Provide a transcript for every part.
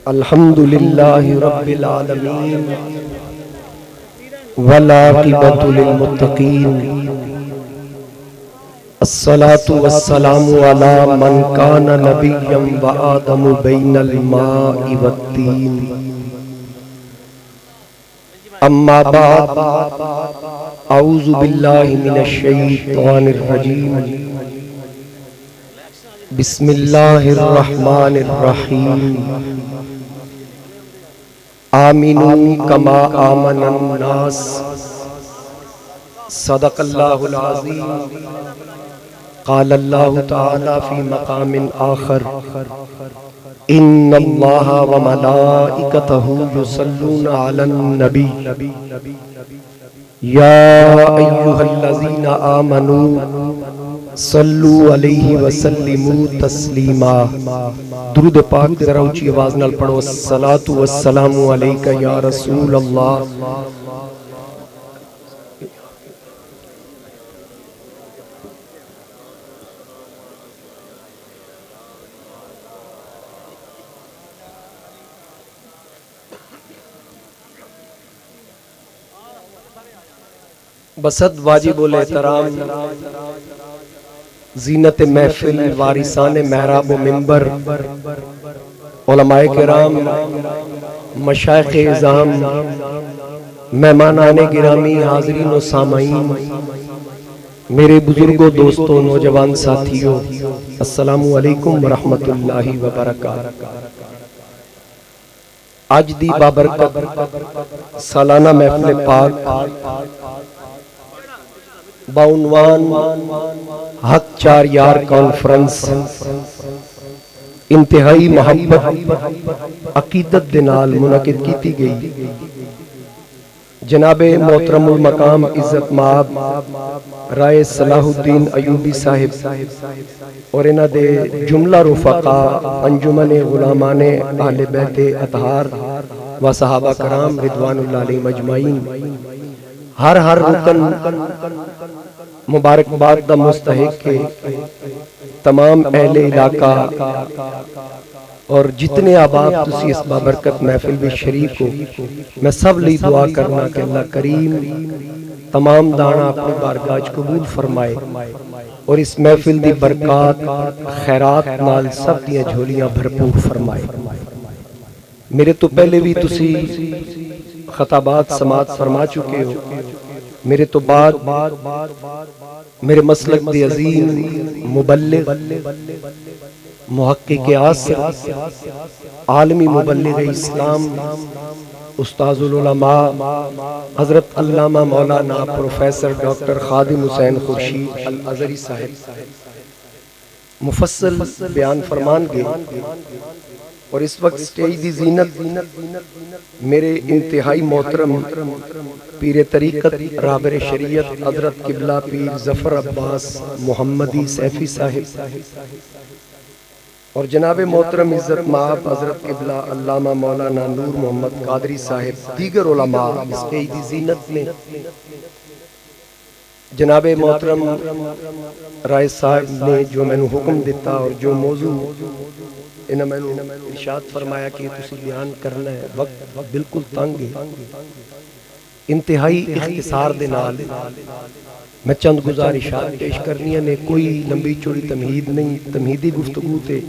الحمد للہ رب العالمین والعاقبۃ للمتقین الصلاة والسلام علی من کان نبیا وآدم بین الماء والطین اما بعد اعوذ باللہ من الشیطان الرجیم بسم اللہ الرحمن الرحیم آمنوا کما آمن الناس صدق اللہ العظیم قال اللہ تعالی فی مقام آخر ان اللہ وملائکتہ یصلون علی النبی یا ایہا الذین آمنوا صلو علیہ وسلموا تسلیما۔ درود پاک ذرا اونچی آواز نال پڑھو، الصلاۃ والسلام علیک یا رسول اللہ۔ بسد واجب الاحترام زینت محفل، وارثان محراب و منبر، علماء کرام، مشائخ اعظام، مہمانان گرامی، حاضرین و سامعین، میرے بزرگوں، دوستوں، نوجوان ساتھیوں، السلام علیکم ورحمۃ اللہ وبرکاتہ۔ آج دی بابرکت سالانہ محفل پاک بعنوان حق چار یار کانفرنس انتہائی محبت عقیدت دے نال منعقد کیتی گئی۔ جناب محترم المقام عزت مآب رائے صلاح الدین ایوبی صاحب اور انہاں دے جملہ رفقا انجمن غلامان اہل بیت اطہار و صحابہ کرام رضوان اللہ علیہم اجمعین، ہر رکن مبارکباد دا مستحق کے تمام اہل علاقہ اور جتنے آباد تسی اس بابرکت محفل بھی شریک ہو، میں سب لی دعا کرنا کہ اللہ کریم تمام دانا اپنی بارگاہ قبول فرمائے اور اس محفل دی برکات خیرات نال سب دیاں جھولیاں بھرپور فرمائے۔ میرے تو پہلے بھی تسی خطابات سماعت فرما چکے ہو، میرے تو بعد میرے مسلک دی عظیم مبلغ، محقق آصر، عالمی مبلغ اسلام، استاذ العلماء حضرت علامہ مولانا پروفیسر ڈاکٹر خادم حسین خورشید الازہری صاحب مفصل بیان فرمان گے، اور اس وقت سٹیج دی زینت میرے انتہائی محترم پیر طریقت رابر شریعت حضرت قبلہ پیر ظفر عباس محمدی سیفی صاحب اور جناب محترم عزت مآب حضرت قبلہ علامہ مولانا نور محمد قادری صاحب، دیگر علماء سٹیج دی زینت میں جناب محترم رائے صاحب نے جو میں نے حکم دیتا اور جو موضوع انہاں میں نے ارشاد فرمایا کہ تسی بیان کرنا ہے، وقت بالکل تنگ ہے، انتہائی اختصار دے نال میں چند گزارشات پیش کرنی نے، کوئی لمبی چوڑی تمہید نہیں، تمہیدی گفتگو تے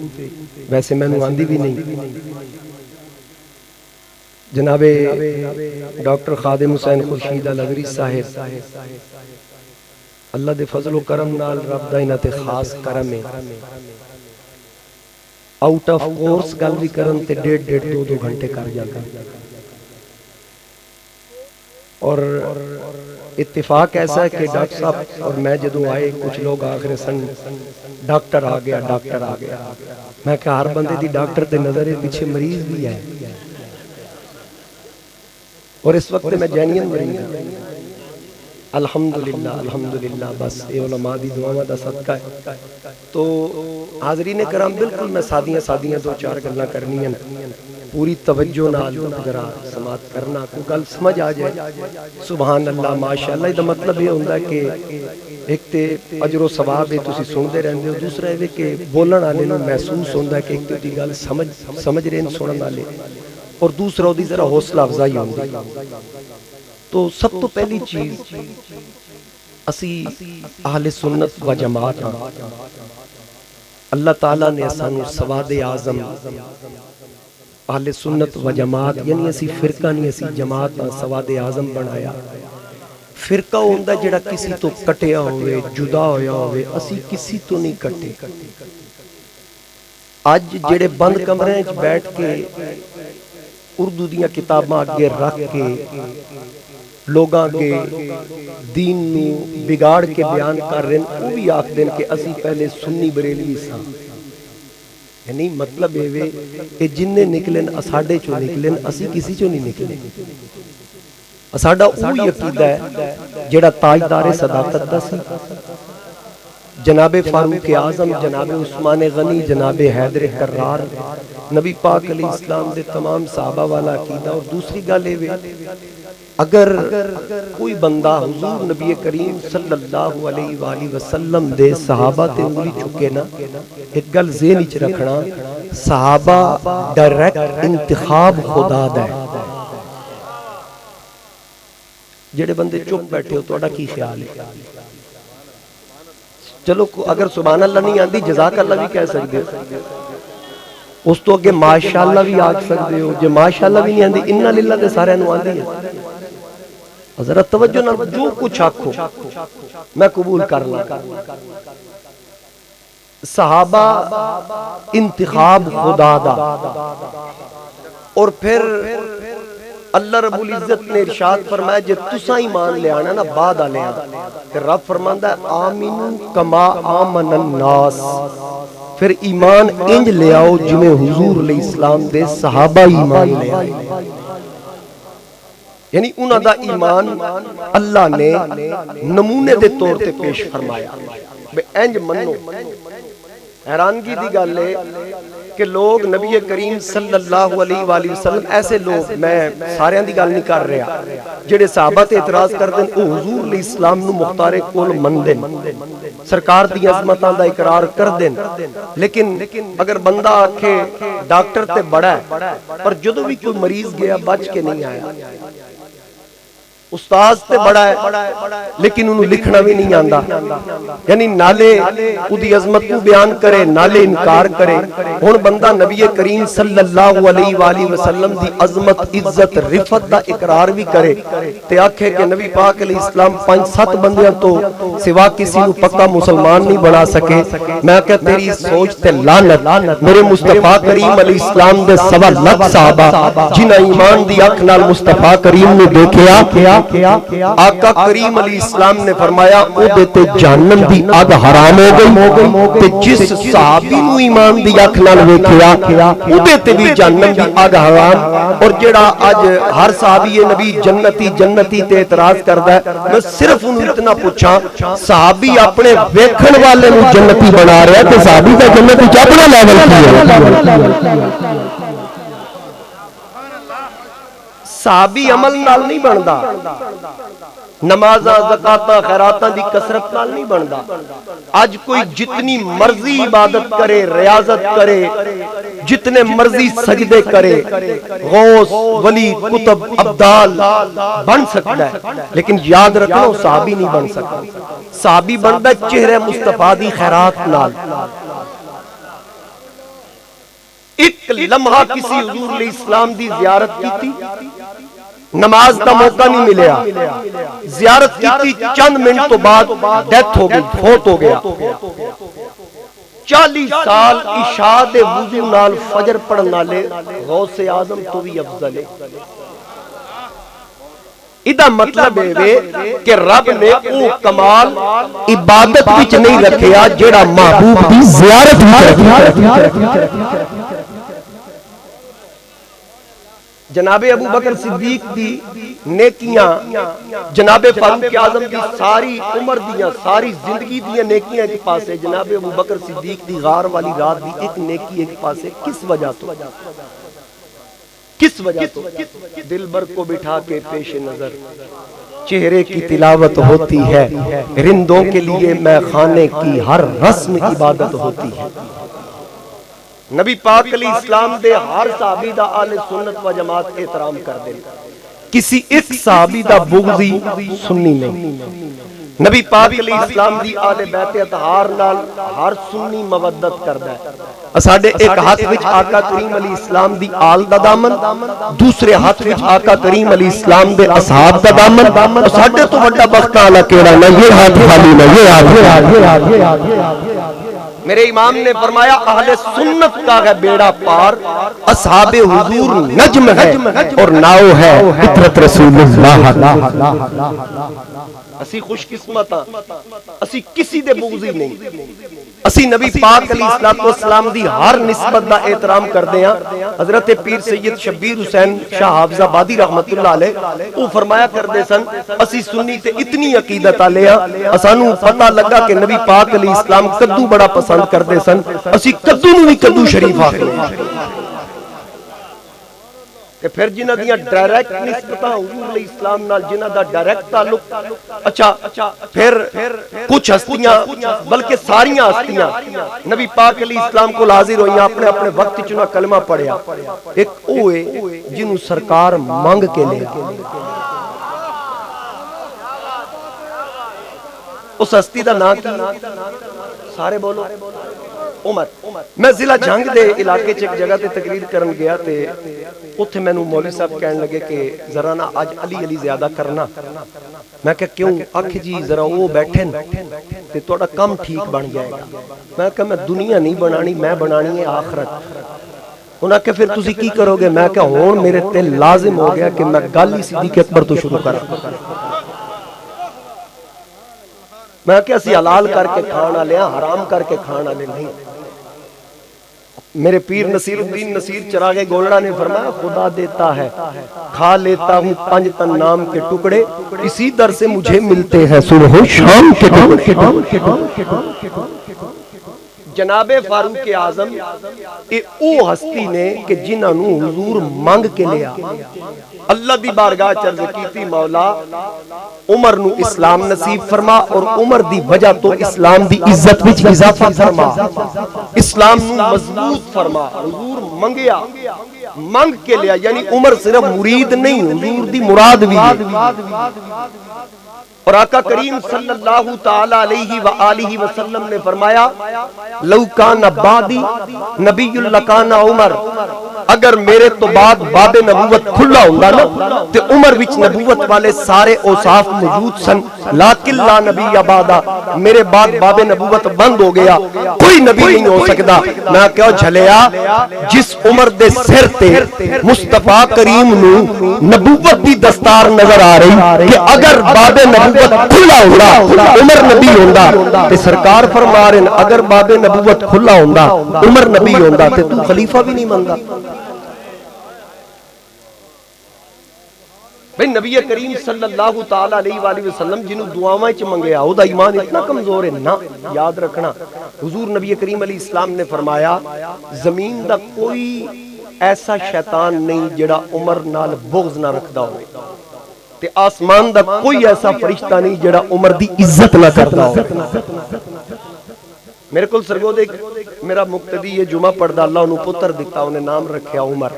ویسے میں نے آندھی بھی نہیں۔ جناب ڈاکٹر خادم حسین خورشید الازہری صاحب اللہ دے فضل و کرم نال رب دا انہاں تے خاص کرم ہے، آؤٹ آف کورس گل بھی کرن تے ڈیڑھ دو گھنٹے کر جاتا، اور اتفاق ایسا ہے کہ ڈاکٹر صاحب اور میں جدوں آئے کچھ لوگ آخر سن ڈاکٹر آ گیا، ڈاکٹر آ گیا، میں کہا ہر بندے دی ڈاکٹر تے نظر پیچھے مریض بھی ہے، اور اس وقت میں جینین مریض ہوں، الحمدللہ بس اے علماء دی دعاواں دا صدقہ ہے۔ تو حاضرین کرام بالکل میں سادیاں دو چار گلاں کرنی ہیں، پوری توجہ نال ذرا سماعت کرنا، کوئی گل سمجھ آ جائے سبحان اللہ ماشاءاللہ۔ یہ مطلب یہ ہوتا ہے کہ ایک تے اجر و ثواب ہے تسی سنتے رہندے ہو، دوسرا یہ کہ بولن والے نوں محسوس ہوتا ہے کہ ایک تے گل سمجھ رہے ہیں سنن والے، اور دوسرا دی ذرا حوصلہ افزائی ہوندی۔ تو سب تو پہلی چیز اسی اہل سنت و جماعت ہاں، اللہ تعالیٰ نے سانو سواد اعظم اہل سنت و جماعت یعنی اسی فرقہ نہیں اسی جماعت ہاں سواد اعظم بنایا۔ فرقہ ہوندا جڑا کسی تو کٹیا ہوئے جدا ہویا ہوئے، اسی کسی تو نہیں کٹے۔ آج جڑے بند کمرے وچ بیٹھ کے اردو دیاں کتاباں اگے رکھ کے لوگاں کے دین نو بگاڑ کے بیان کر رہے ہیں، وہ بھی آکھ دین کہ اسی پہلے سنی بریلوی ساں، یعنی مطلب یہ کہ جننے نکلن اساڈے چوں نکلن، اسی کسی چوں نہیں نکلے۔ اساڈا وہی عقیدہ ہے جڑا تاجدار صداقت دا سی، جناب فاروق اعظم، جناب عثمان غنی، جناب حیدر کرار، نبی پاک علیہ السلام دے تمام صحابہ والا عقیدہ۔ اور دوسری گل یہ اگر کوئی بندہ حضور نبی کریم صلی اللہ علیہ وآلہ وسلم دے صحابہ تے انگلی چکے نا، ایک گل ذہن وچ رکھنا، صحابہ ڈائریکٹ انتخاب خدا دا ہے۔ جڑے بندے چپ بیٹھے ہو تہاڈا کی خیال ہے؟ چلو اگر سبحان اللہ نہیں آندی جزاک اللہ بھی کہہ سکتے ہو، اس تو اگے ماشاءاللہ بھی آکھ سکتے ہو، جو ماشاءاللہ بھی نہیں آندی انا للہ تے سارے نوں آندی ہے۔ حضرت توجہ نال جو کچھ آکھو میں قبول کرنا۔ صحابہ انتخاب خدا دا، اور پھر اللہ رب العزت نے ارشاد فرمایا جے تساں ایمان لے آنا نا بعد آ لیا، کہ رب فرماندا ہے آمین کما آمن الناس، پھر ایمان انج لے آؤ جنہیں حضور علیہ السلام دے صحابہ ایمان لے آئے، یعنی انہاں دا ایمان اللہ نے نمونے دے طور تے پیش فرمایا بے انج منو۔ حیرانگی دی گل ہے کہ لوگ نبی کریم صلی اللہ علیہ وآلہ وسلم ایسے لوگ، میں سارے دی گل نہیں کر رہا، جڑے صحابہ تے اعتراض کر دیں او حضور علیہ السلام نو مختار کول من دیں، سرکار دی عظمتاں دا اقرار کر دیں، لیکن اگر بندہ آکھے ڈاکٹر تے بڑا ہے پر جدوں بھی کوئی مریض گیا بچ کے نہیں آیا، استاذ تے بڑا ہے لیکن انہوں لکھنا بھی نہیں آندا، یعنی نالے اودی عظمت کو بیان کرے نالے انکار کرے۔ ہن بندہ نبی کریم صلی اللہ علیہ وآلہ وسلم دی عظمت عزت رفت دا اقرار بھی کرے تے آکھے کہ نبی پاک علیہ السلام 5-7 بندیاں تو سوا کسی نو پکا مسلمان نہیں بنا سکے، میں کہ تیری سوچ تے لعنت۔ میرے مصطفیٰ کریم علیہ السلام دے 1.25 لاکھ صحابہ جنہاں ایمان دی اکھ نال مصطفیٰ کریم نے دیکھیا، آقا کریم علیہ السلام نے فرمایا او دیتے جہنم دی آگ حرام ہو گئی، تے جس صحابی نو ایمان دی اکھ نال ویکھیا او دیتے بھی جہنم دی آگ حرام۔ اور جڑا آج ہر صحابی نبی جنتی تے اعتراض کردا ہے، میں صرف انہوں اتنا پوچھا صحابی اپنے ویکھن والے نو جنتی بنا رہا ہے تے صحابی کا جنتی کیا اپنا لیول کی ہے؟ صحابی عمل نال نہیں بندا، نمازاں زکاتاں خیراتاں دی کثرت نال نہیں بندا۔ آج کوئی جتنی مرضی عبادت کرے ریاضت کرے جتنے مرضی سجدے کرے غوث ولی کتب ابدال بن سکتا ہے، لیکن یاد رکھو صحابی نہیں بن سکتا۔ صحابی بندا چہرے مصطفیٰ دی خیرات نال۔ ایک لمحہ کسی حضور علیہ السلام دی زیارت کی تھی، نماز دا موقع نہیں ملیا، زیارت کی تھی چند منٹ تو بعد ڈیتھ ہو گئی، فوت ہو گیا۔ 40 سال عشاء دے وضو نال فجر پڑھن والے غوث اعظم تو بھی افضل ہے۔ ادا مطلب ہے کہ رب نے او کمال عبادت وچ نہیں رکھیا جیڑا محبوب دی زیارت وچ۔ جناب ابو بکر صدیق دی نیکیاں، جناب فاروق اعظم دی ساری عمر دیاں ساری زندگی دیاں نیکیاں ایک پاسے، جناب ابو بکر صدیق دی غار والی رات دی ایک نیکی ایک پاسے، کس وجہ تو؟ کس وجہ سے؟ دلبر کو بٹھا کے پیش نظر چہرے کی تلاوت ہوتی ہے، رندوں کے لیے میں خانے کی ہر رسم عبادت ہوتی ہے۔ نبی پاک علیہ السلام دے ہر صحابی دا اہل سنت و جماعت احترام کر دے، کسی ایک صحابی دا بغضی سنی نہیں۔ نبی پاک علیہ السلام دی اہل بیت اطہار نال ہر سنی مودت کردا ہے۔ ساڈے ایک ہاتھ وچ آقا کریم علیہ السلام دی آل دا دامن، دوسرے ہاتھ وچ آقا کریم علیہ السلام دے اصحاب دا دامن، ساڈے تو بڑا بخت والا کیڑا نہ یہ ہاتھ خالی نہ یہ ہاتھ۔ میرے امام نے فرمایا اہل سنت کا ہے بیڑا پار، اصحاب حضور نجم ہے اور ناؤ ہے فطرت رسول اللہ۔ اسی خوش قسمت ہاں، اسی کسی دے بغضی نہیں، اسی نبی پاک علیہ السلام دی ہر نسبت دا احترام کردے ہیں۔ حضرت پیر سید شبیر حسین شاہ حافظ آبادی رحمت اللہ علیہ وہ فرمایا کردے سن، اسی سنی تے اتنی عقیدت آلے ہیں، اسانوں پتہ لگا کہ نبی پاک علیہ السلام کدو بڑا پسند کردے سن، اسی کدو نو بھی کدو شریف آکھدے ہیں۔ کہ پھر جنہ دیاں ڈائریکٹ نسبتاں حضور علیہ السلام نال جنہ دا ڈائریکٹ تعلق، اچھا پھر کچھ ہستیاں بلکہ ساریاں ہستیاں نبی پاک علیہ السلام کو حاضر ہوئیاں، اپنے اپنے وقت چنا کلمہ پڑھیا۔ ایک اوے جنہوں سرکار مانگ کے لیا، اس ہستی دا نا کی سارے بولو، عمر۔ میں ضلع جھنگ دے علاقے چ ایک جگہ تے تقریر کرن گیا تے اتھے میں نو مولوی صاحب کہنے لگے کہ ذرا نا آج علی علی زیادہ کرنا۔ میں کہا کیوں؟ آکھے جی ذرا وہ بیٹھن تے توڑا کم ٹھیک بن جائے گا۔ میں کہا میں دنیا نہیں بنانی، میں بنانی ہے آخرت۔ انہاں کہ پھر تسی کی کرو گے؟ میں کہا ہون میرے تے لازم ہو گیا کہ میں گالی صدیق اکبر تو شروع کرا۔ میں کہ اسی حلال کر کے کھانا لیا، حرام کر کے کھانا لے نہیں۔ میرے پیر نصیر الدین نصیر چراغ گولڑا نے فرمایا خدا دیتا ہے، کھا لیتا ہوں 5 تن نام کے ٹکڑے، اسی در سے مجھے ملتے ہیں صبح و شام کے ٹکڑے۔ جناب فاروق اعظم اے او ہستی نے کہ جنہاں نو حضور مانگ کے لیا، اللہ دی بارگاہ چرز کیتی مولا عمر نو اسلام نصیب فرما اور عمر دی وجہ تو اسلام دی عزت وچ اضافہ فرما، اسلام نو مضبوط فرما۔ حضور منگیا، مانگ کے لیا، یعنی عمر صرف مرید نہیں، حضور دی مراد بھی ہے۔ اور آقا کریم صلی اللہ تعالی علیہ وآلہ وسلم نے فرمایا لو کان بعدی نبی لکان عمر، اگر میرے تو بعد باب نبوت کھلا ہوندا نا تے عمر وچ نبوت والے سارے اوصاف موجود سن، لیکن لا نبی بعدا، میرے بعد باب نبوت بند ہو گیا، کوئی نبی نہیں ہو سکتا۔ میں کہو جھلیا جس عمر دے سر تے مصطفیٰ کریم نو نبوت دی دستار نظر آ رہی کہ اگر باب نبوت کھلا ہوندا عمر نبی ہوندا تے سرکار فرما رہے ہیں اگر باب نبوت کھلا ہوندا عمر نبی ہوندا تے تو خلیفہ بھی نہیں بندا۔ بھئی نبی کریم صلی اللہ تعالی علیہ وآلہ وسلم جنہوں دعاویں چ منگیا او دا ایمان اتنا کمزور ہے نا، یاد رکھنا حضور نبی کریم علیہ السلام نے فرمایا زمین دا کوئی ایسا شیطان نہیں جڑا عمر نال بغض نہ رکھدا ہوئے، تے آسمان دا کوئی ایسا فرشتہ نہیں جڑا عمر دی عزت نہ کردا ہو۔ میرے کل سرگو دے میرا مقتدی یہ جمعہ پڑھدا، اللہ انہوں پتر دیتا، انہیں نام رکھیا عمر۔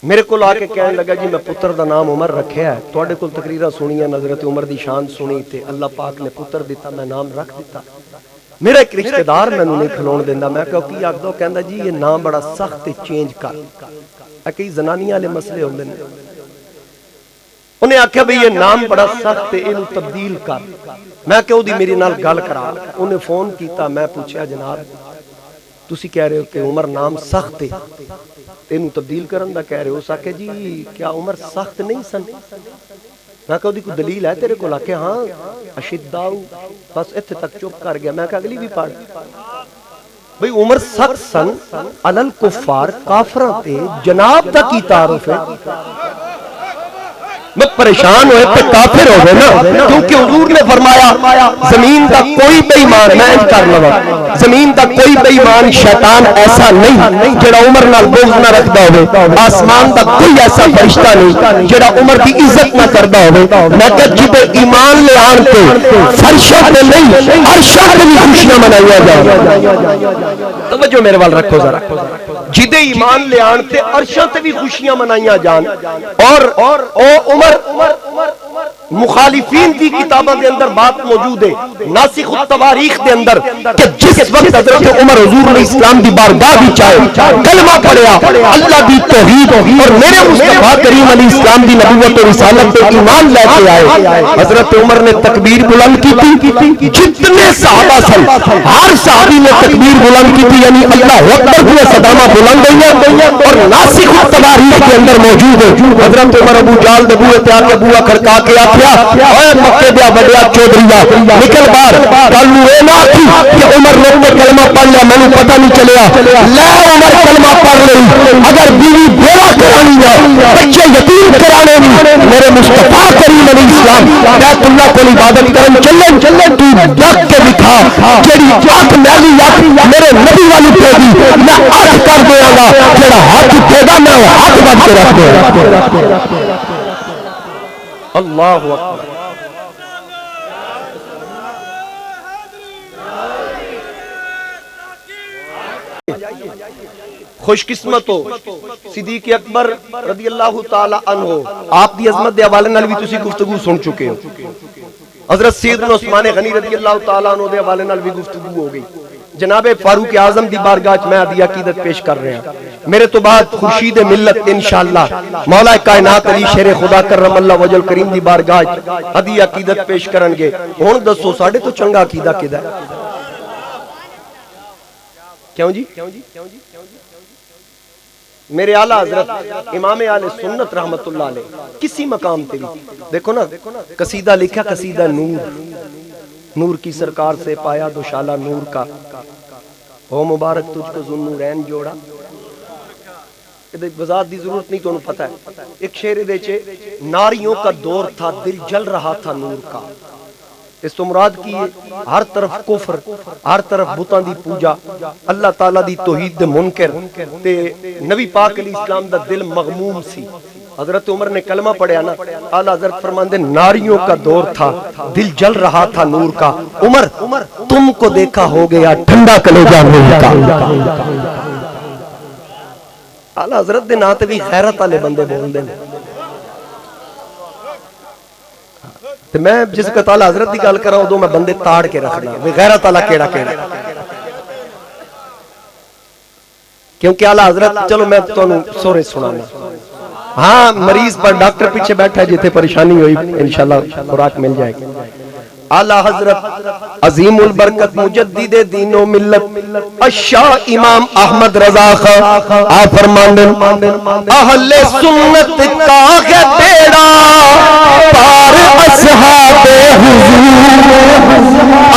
میرے کو آ کے کہنے لگا جی میں پتر دا نام عمر رکھیا ہے، توڑے کل تقریرہ سنی ہے، حضرت عمر دی شان سنی تے اللہ پاک نے پتر دیتا، میں نام رکھ دیتا۔ میرا ایک رشتہ دار میں نہیں کھلون دیندہ، میں کہا کی آگ دو کہندہ جی یہ نام بڑا سخت چینج کر، کئی زنانی والے مسئلے ہوندے نے، انہیں آکھیا بھئی یہ نام بڑا سخت ہے انہوں تبدیل کر۔ میں کہو دی میری نال گل کرا، انہیں فون کیتا، میں پوچھا جناب تسی کہہ رہے ہو کہ عمر نام سخت ہے انہوں تبدیل کرن دا کہہ رہے ہو، ساکھے جی کیا عمر سخت نہیں سن؟ میں کہو دی کوئی دلیل ہے تیرے کو؟ لاکھے ہاں اشداؤ، بس اتھے تک چپ کر گیا۔ میں کہا اگلی بھی پڑھ بھئی عمر سخت سن علل کفار، کافران تے جناب تا کی تعارف ہے۔ میں پریشان ہوئے تو کافر ہو گئے نا، کیونکہ حضور نے فرمایا زمین کا کوئی بے ایمان، میں کر لوا زمین کا کوئی بے ایمان شیطان ایسا نہیں جڑا عمر نال بغض نہ رکھدا ہوے، آسمان دا کوئی ایسا فرشتہ نہیں جڑا عمر دی عزت نہ کردا ہوے۔ میں کہ جدے ایمان لے آن تے فرشاں تے نہیں عرشاں تے بھی خوشیاں منائیاں جان۔ توجہ میرے وال رکھو ذرا، جدے ایمان لے آن تے عرشاں تے بھی خوشیاں منائیاں جان۔ اور او عمر مخالفین کی کتابوں کے اندر بات موجود ہے ناسخ التواریخ کے اندر کہ جس وقت حضرت عمر حضور علیہ السلام دی بارگاہ بھی چاہے کلمہ پڑھیا اللہ دی توحید اور میرے مصطفیٰ کریم علیہ السلام دی نبوت و رسالت پہ ایمان لے کے آئے، حضرت عمر نے تکبیر بلند کی تھی، جتنے صحابہ سن ہر صحابی نے تکبیر بلند کی تھی، یعنی اللہ اکبر کی صدامہ بلند ہوئی اور ناسخ التواریخ کے اندر موجود ہے۔ حضرت عمر ابو جال دبوئے تیار کے بوا کھڑکا کے آخیا اے مکے دیا بڑیا چودھریا نکل باہر، کالو اے نہ تھی کہ عمر نے کلمہ پڑھ لیا میں نے پتہ نہیں چلیا، لے عمر کلمہ پڑھ لئی، اگر بیوی بیوہ کرانی ہے بچے یتیم کرانے نہیں، میرے مصطفیٰ کریم علیہ السلام بیت اللہ کو عبادت کرن چلے تو ڈک کے دکھا جیڑی اکھ میلی اکھ میرے نبی والی پہ دی میں اکھ کر دیا گا، جیڑا ہاتھ اٹھے گا میں ہاتھ بچ کے رکھ دے گا۔ اللہ اکبر۔ خوش قسمت ہو صدیق اکبر رضی اللہ تعالی عنہ، آپ دی عظمت دے حوالے نال بھی تسی گفتگو سن چکے ہو، حضرت سیدنا عثمان غنی رضی اللہ تعالی عنہ دے حوالے نال بھی گفتگو ہو گئی، جناب فاروق اعظم دی بارگاہ میں عدیہ عقیدت پیش کر رہے ہیں، میرے تو بعد خورشید ملت انشاءاللہ مولا کائنات علی شیر خدا کرم اللہ وجل کریم دی بارگاہ عدیہ عقیدت پیش کرن گے۔ ہن دسو ساڈے تو چنگا عقیدہ کیدا ہے؟ کیوں جی؟ میرے اعلیٰ حضرت امام اہل سنت رحمت اللہ علیہ کسی مقام تے دیکھو نا قصیدہ لکھا، قصیدہ نور کی سرکار سے پایا دوشالہ نور کا، او مبارک تجھ کو ذوالنورین جوڑا، وضاحت دی ضرورت نہیں، تو انہوں پتہ ہے۔ ایک شعر دے چھے ناریوں کا دور تھا دل جل رہا تھا نور کا، اس تو مراد کی ہر طرف کفر، ہر طرف بتاں دی پوجا، اللہ تعالیٰ دی توحید دے منکر تے نبی پاک علیہ السلام دا دل مغموم سی۔ حضرت عمر نے کلمہ پڑھیا نا، اعلیٰ حضرت فرماندے ناریوں کا دور تھا دل جل رہا تھا نور کا، عمر تم کو دیکھا ہو گیا ٹھنڈا کلیجہ نور کا۔ اعلیٰ حضرت دے ناتے بھی غیرت والے بندے بول دیں، تو میں جس کا تعالیٰ حضرت دی گل کر رہا ہوں دو میں بندے تاڑ کے رکھنا غیرت اللہ کیڑا کیونکہ اعلیٰ حضرت، چلو میں تو سورے سنانا، ہاں مریض پر ڈاکٹر پیچھے بیٹھا ہے جیتے پریشانی ہوئی انشاءاللہ خوراک مل جائے گی۔ اعلیٰ حضرت عظیم البرکت مجدد دین و ملت الشاہ امام احمد رضا خان آپ فرماندن اہل سنت کا ہے بیڑا پار اصحاب حضور،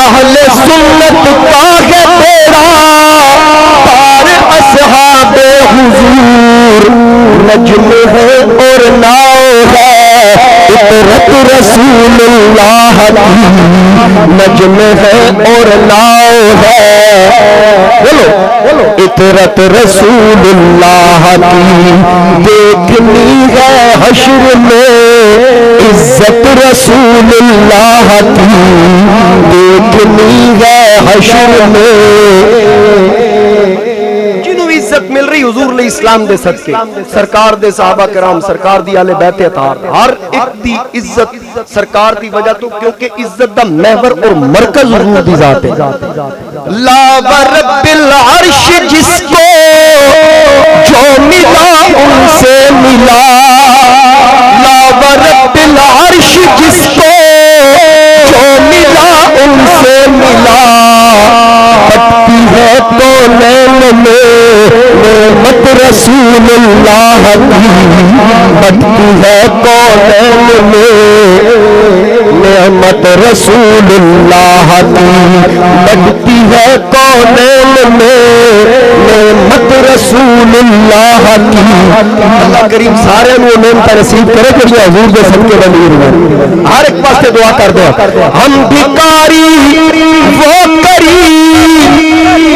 اہل سنت کا ہے بیڑا پار اصحاب حضور، نجم ہے اور ناؤ ہے اطرت رسول اللہ کی، نجم ہے اور ناؤ ہے بولو اطرت رسول اللہ کی، دیکھنی ہے حشر میں عزت رسول اللہ کی، دیکھنی ہے حشر میں عزت مل رہی حضور علیہ السلام دے صدقے، سرکار دے صحابہ کرام، سرکار دی اہل بیت اطہار، ہر ایک دی عزت سرکار دی وجہ تو، کیونکہ عزت دا محور اور مرکز حضور دی ذات ہے۔ لا ورب العرش جس کو جو ملا ان سے ملا، لا ورب العرش جس کو جو ملا ان سے ملا، بٹتی ہے کونین میں نعمت رسول اللہ کی، بٹتی ہے کونین میں نعمت رسول اللہ کی، بٹتی ہے کونین میں نعمت رسول اللہ اللہ کریم سارے نو نعمت نصیب کرے کہ یہ حضور دے صدقے بندی ہوئے ہر ایک واسطے دعا کر دو ہم بھکاری وہ کریم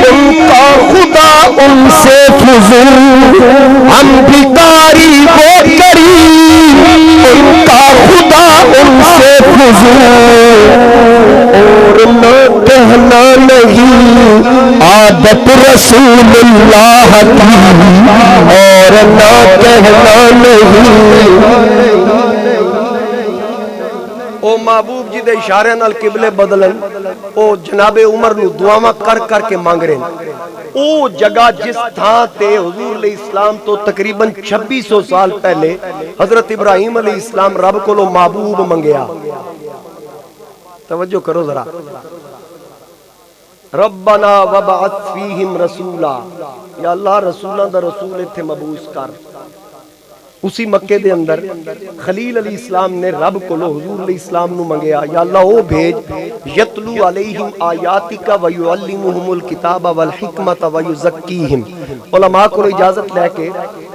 ان کا خدا ان سے فضول ہم بھکاری وہ کریم ان کا خدا ان سے فضول اور نہ کہنا نہیں عادت رسول اللہ کی اور نہ کہنا نہیں او محبوب جی دے اشارے نال قبلے بدلن او جناب عمر نو دعاواں کر کر کے مانگ رہے ہیں او جگہ جس تھاں تے حضور علیہ السلام تو تقریباً 2600 سال پہلے حضرت ابراہیم علیہ السلام رب کو لو محبوب منگیا توجہ کرو ذرا ربنا وبعث فیہم رسولا یا اللہ رسولہ دا رسول تھے مبعوث کر اسی مکے دے اندر خلیل علیہ السلام نے رب کو لو حضور علیہ السلام نو منگیا یا اللہ او بھیج یتلو علیہم آیاتک ویعلمہم الکتاب والحکمت ویزکیہم علماء کو اجازت لے کے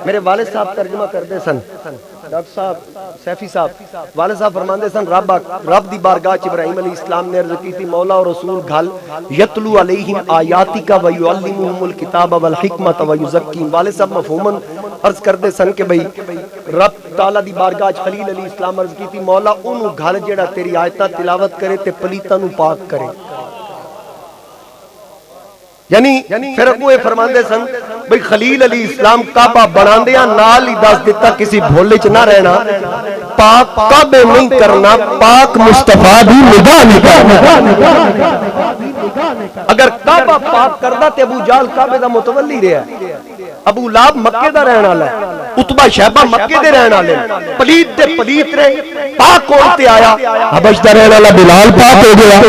میرے والد صاحب ترجمہ کردے سن ڈاکٹر صاحب سیفی صاحب والد صاحب فرماندے سن رب دی بارگاہ چ ابراہیم علیہ السلام نے عرض کی تھی مولا اور رسول گھل یتلو علیہم آیاتک ویعلمہم الکتاب والحکمت ویزکیہم والد صاحب مفہوماً عرض کردے سن کہ بھئی رب تعالیٰ دی بارگاہ خلیل علیہ السلام عرض کی تھی مولا انہوں گھر جڑا تیری آیتہ تلاوت کرے تے پلیتہ نو پاک کرے یعنی پھر ابو فرماندے سن بھئی خلیل علیہ السلام کعبہ بناندیاں نال ہی دس دیتا کسی بھولے چ نہ رہنا پاک کعبے نہیں کرنا پاک مصطفیٰ بھی نگاہ نہیں کرنا اگر کعبہ پاک کردا تے ابو جال کعبے دا متولی رہا ابو لاب مکے دا رہن والا ہے اتبا شہبہ مکے دے رہن والے پلیت تے پلیت رہے پاک کون تے آیا حبش دا رہن والا بلال پاک ہو گیا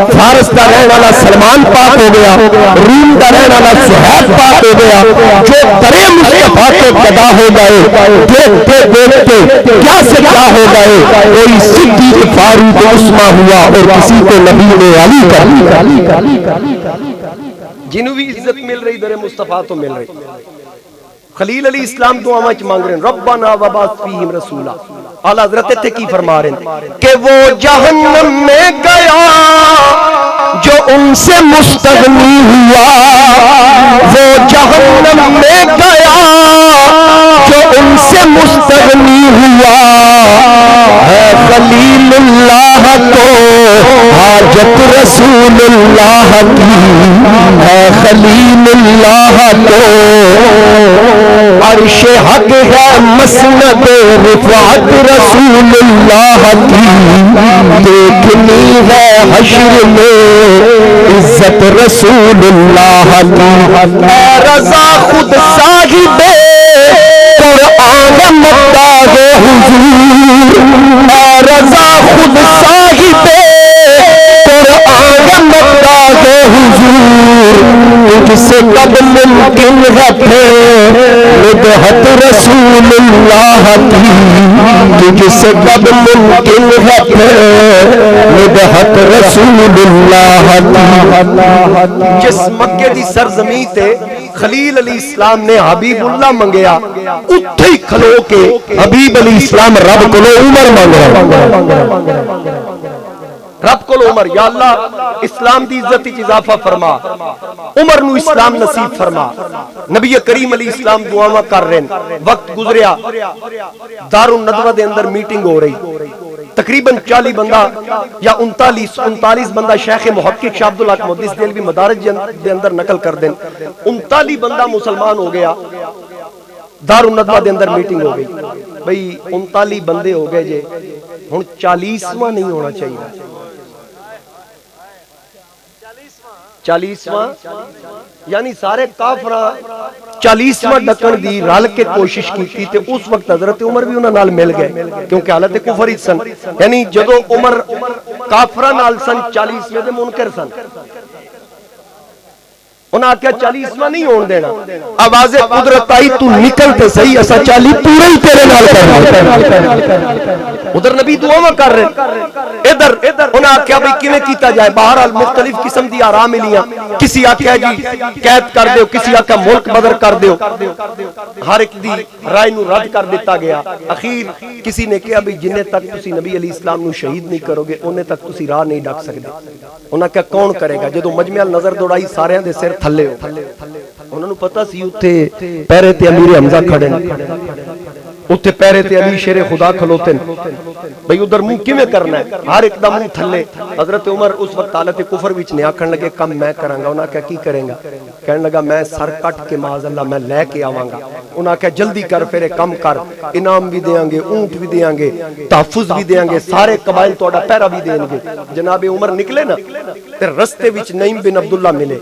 فارس دا رہن والا سلمان پاک ہو گیا روم دا رہن والا صہیب پاک ہو گیا جو بڑے مصطفیٰ کے قدا ہو گئے دیکھتے دیکھتے کیا سے کیا ہو گئے کوئی صدیق فاروق عثمان ہوا اور کسی کو نبی نے علی کر جنہوں بھی عزت مل رہی در مصطفیٰ تو مل رہی خلیل علیہ السلام دعا مچ مانگ رہے ہیں ربنا وبعث فیہم رسولا اعلیٰ حضرت تھے کی فرما رہے ہیں کہ وہ جہنم میں گیا جو ان سے مستغنی ہوا وہ جہنم میں گیا جو ان سے مستغنی ہوا ہے خلیل اللہ کو حاجت رسول اللہ کی ہے خلیل اللہ کو عرش حق ہے مسند رفعت رسول اللہ کی دیکھنی ہے حشر میں عزت رسول اللہ کی اے رضا خود صاحب قرآن مقدار حضور اے رضا خود صاحب قرآن مقدار حضور تجھ سے کب ممکن ہے مدحت رسول اللہ کی تجھ سے کب ممکن ہے مدحت رسول اللہ کی جس مکے دی سرزمین تے خلیل علیہ السلام نے حبیب اللہ منگیا اتھے ہی کھلو کے حبیب علیہ السلام رب کو عمر مانگ رب کو عمر یا اللہ اسلام دی عزت کی اضافہ فرما عمر نو اسلام نصیب فرما نبی کریم علیہ السلام دعاواں کر رہے ہیں وقت گزریا دار الندوہ دے اندر میٹنگ ہو رہی تقریباً 40 بندہ یا 39 بندہ شیخ محقق شاہ عبدالحق محدث دہلوی مدارج دے اندر نقل کر دیں 39 بندہ مسلمان ہو گیا دار الندوہ دے اندر میٹنگ ہو گئی بھئی 39 بندے ہو گئے جے ہن 40واں نہیں ہونا چاہیے 40واں یعنی سارے کافراں 40واں ڈکن دی رل کے کوشش کی تے اس وقت حضرت عمر بھی انہاں نال مل گئے کیونکہ حالت کفر ہی سن یعنی جدو عمر کافراں نال سن 40ویں دے منکر سن انہاں کیا 40واں نہیں ہون دینا. آواز قدرت آئی تو نکلتے صحیح اسا 40 پورے ہی تیرے نال کرنا. ادھر نبی دعاواں کر رہے, ادھر انہاں کیا بھئی کیویں کیتا جائے. بہرحال مختلف قسم دی آرام ملیاں. کسی آکھیا جی قید کر دیو, کسی آکھیا ملک بدر کر دیو. ہر ایک دی رائے نو رد کر دیتا گیا. اخیر کسی نے کہا بھئی جنہیں تک تسی نبی علیہ السلام نو شہید نہیں کرو گے انہیں تک تسی راہ نہیں ڈک سکتے. انہاں کیا کون کرے گا. جدو مجمع نظر دوڑائی سارے دے سر تھلے ہو. انہوں نے پتا سی اتھے پیرے تے امیر حمزہ کھڑے, اتھے پیرے تے علی شیر خدا کھلوتے بھئی ادھر منہ کیویں کرنا ہے. ہر ایک دا منہ تھلے. حضرت عمر اس وقت حالت کفر وچ نے آکھن لگے کم میں کراں گا. انہاں کہا کی کریں گا. کہنے لگا میں سر کٹ کے معاذ اللہ میں لے کے آواں گا. انہاں کہا جلدی کر پھر کم کر, انعام بھی دیاں گے, اونٹ بھی دیاں گے, تحفظ بھی دیاں گے, سارے قبائل تہاڈا پیرا بھی دیں گے. جناب عمر نکلے نا تے رستے وچ نعیم بن عبداللہ ملے.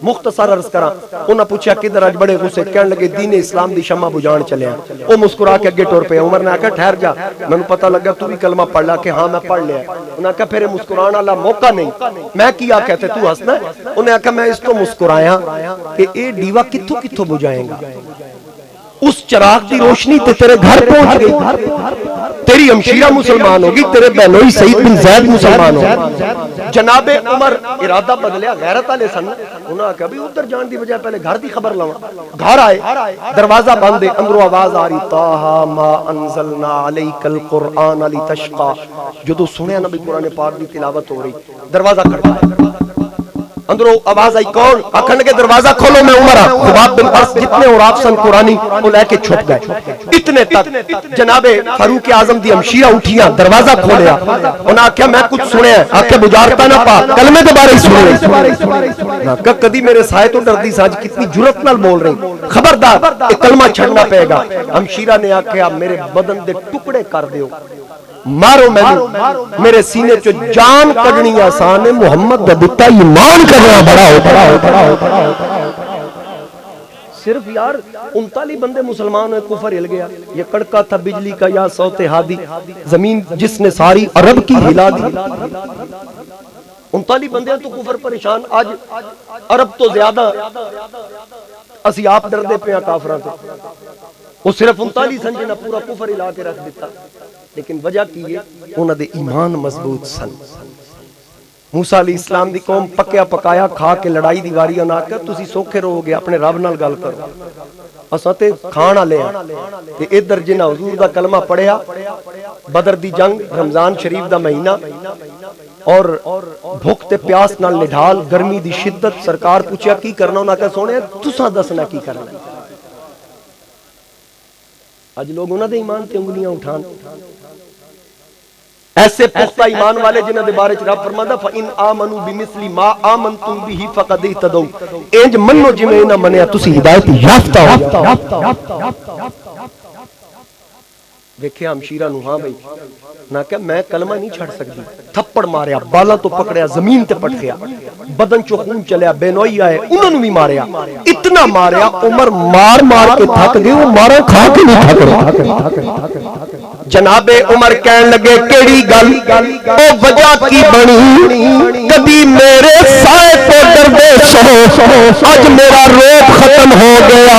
مختصر عرض کراں, انہاں پوچھا کدھر اج بڑے غصے. کہنے لگے دین اسلام دی شمع بجھان چلے ہیں. او مسکرا کے اگے ٹر پے. عمر نے کہا ٹھہر جا, میں نے پتہ لگا تو بھی کلمہ پڑھ لا. کہ ہاں میں پڑھ لیا. انہوں نے کہا پھر مسکران والا موقع نہیں. میں کیا کہتے تو ہنسنا ہے. انہوں نے کہا میں اس کو مسکرایا کہ اے ڈیوا کتھوں کتھوں بجھائیں گا. اس چراغ دی روشنی تے تیرے گھر پہنچ گئی. تیری ہمشیرہ مسلمان ہوگی, تیرے بہنوئی سعید بن زید مسلمان ہوگی. جناب عمر ارادہ بدلیا, غیرت والے سن. انہوں نے کہا بھی ادھر جان دی بجائے پہلے گھر دی خبر لاواں. گھر آئے, دروازہ بند ہے, اندروں آواز آ رہی طٰہٰ ما انزلنا علیک القرآن لتشقیٰ. جدو سنیا نبی قرآن پاک دی تلاوت ہو رہی, دروازہ کھڑکایا. اندروں آواز آئی کون. آکھن کے دروازہ کھولو میں عمر ہاں. خباب بن عرص جتنے اوراق سن قرآنی وہ لے کے چھپ گئے. اتنے تک جناب فاروق اعظم دی ہمشیرہ اٹھیاں, دروازہ کھولیا. انہاں آکھیا میں کچھ سنیا. آکھیا بجارتا نہ پا, کلمے دوبارہ ہی سنے. کہ کدی میرے سائے تو ڈردی ساج کتنی جرت نال بول رہی, خبردار ایک کلمہ چھڑنا پے گا. ہمشیرہ نے آکھیا میرے بدن دے ٹکڑے کر دیو, مارو میرے سینے چو جان کڈنی آسان ہے, محمد دا دتا ایمان کرنا بڑا ہوتا. صرف یار 39 بندے مسلمان ہوئے, کفر ہل گیا. یہ کڑکا تھا بجلی کا یا صوت ہادی, زمین جس نے ساری عرب کی ہلا دی. 39 بندے تو کفر پریشان. آج عرب تو زیادہ اسی آپ ڈردے پہ ہیں کافراں سے. وہ صرف 39 سن جنہاں پورا کفر ہلا کے رکھ دیتا. لیکن وجہ کی ہے انہاں دے ایمان مضبوط سن. موسیٰ علیہ السلام دی قوم پکیا پکایا کھا کے لڑائی دی واری نہ کر. تسی سوکھے رہو گے, اپنے رب نال گل کرو. اساں تے کھانا لے تے ادھر جنہاں حضور دا کلمہ پڑھیا, بدر دی جنگ, رمضان شریف دا مہینہ, اور بھوک تے پیاس نال نڈھال, گرمی دی شدت. سرکار پوچھیا کی کرنا, انہاں کہا سونے تساں دسنا کی کرنا. آج لوگ انہاں دے ایمان تے انگلیاں اٹھان. ایسے پختہ ایمان والے جنہاں دے بارے رب فرماندا فَإِنْ آمَنُوا بِمِثْلِ مَا آمَنْتُمْ بِهِ فَقَدْ اهْتَدَوْا. انج منو جویں انہاں منیا تسی ہدایت یافتہ ہو. دیکھیں ہمشیرہ نو, ہاں بھئی نہ کہ میں کلمہ نہیں چھڑ سکتی. تھپڑ ماریا, بالا تو پکڑیا, زمین تے پٹکیا, بدن چو خون چلیا, بے نوئی آئے, انہوں نے بھی ماریا. اتنا ماریا عمر مار مار کے تھک گئے. وہ مارا کھا کے نہیں تھک رہا. جناب عمر کہن لگے کیڑی گل او وجہ کی بنی, کبھی میرے سائے کو ڈردے سو, آج میرا روب ختم ہو گیا,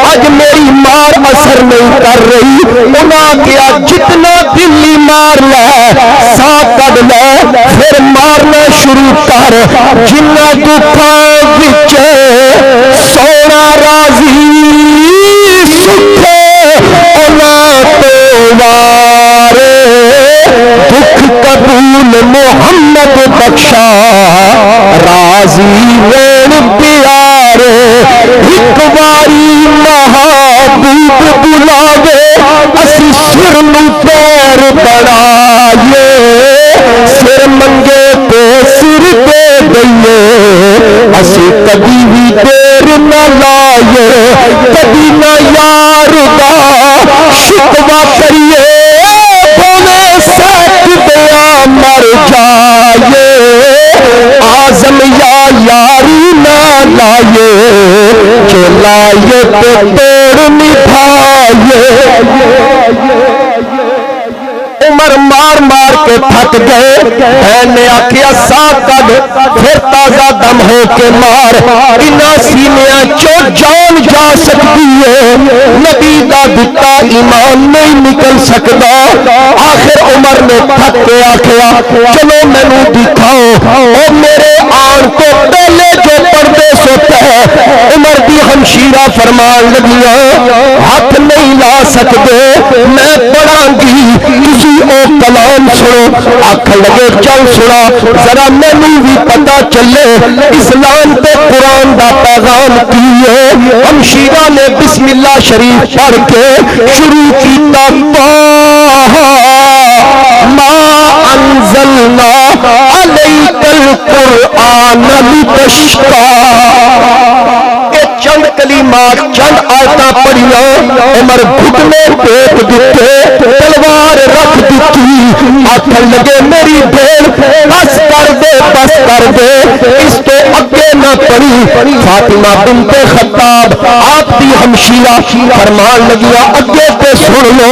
آج میری مار اثر نہیں کر رہی. انہاں کیا جتنا دلی مار لے, سا کڈ لے, پھر مارنا شروع کر. جنہ دکھاں وچ سونا راضی سکھے انہاں تو وارے, دکھ قبول محمد بخشا راضی وین پیارے. ایک واری محبوب بلاوے, اسی سر نو پیر بڑھائیے, سر منگے تے سر دے دئیے, اسی کبھی بھی دیر نہ لائے, کبھی نہ یار دا شکوہ کریے, بولے سیک دیا مر جائے, آزم یا یاری نہ لائے, جو لائے تو توڑ نبھائے. عمر مار مار کے تھک گئے، بہن نے آکھیا ساتھ کڈ پھر تازہ دم ہو کے مار، انہاں سینیاں چو جان جا سکتی ہے، نبی دا دتا ایمان نہیں نکل سکتا۔ آخر عمر نے تھک کے آکھیا چلو مینوں دکھاؤ، او میرے آن تو پہلے جو پردے سوتا ہے۔ عمر دی ہمشیرہ فرمان لگیاں ہاتھ نہیں لا سکتے، میں پڑھاں گی کسی او کلام سنو۔ آکھن لگے چل سنا ذرا مینوں بھی پتہ چلے اسلام تے قرآن دا پیغام کی ہے۔ ہمشیرہ نے بسم اللہ شریف پڑھ کے شروع کیتا، ما انزلنا علیک القرآن لتشقی۔ چند کلمات چند آیتاں پڑھیاں، عمر گھٹنے ٹیک دیتے، تلوار رکھ دیتی، آکھن لگے میری بہن بس کر دے بس کر دے، اس تو اگے نہ پڑھی۔ فاطمہ بنت خطاب آپ دی ہمشیرہ فرمان لگیا اگے تے سن لو۔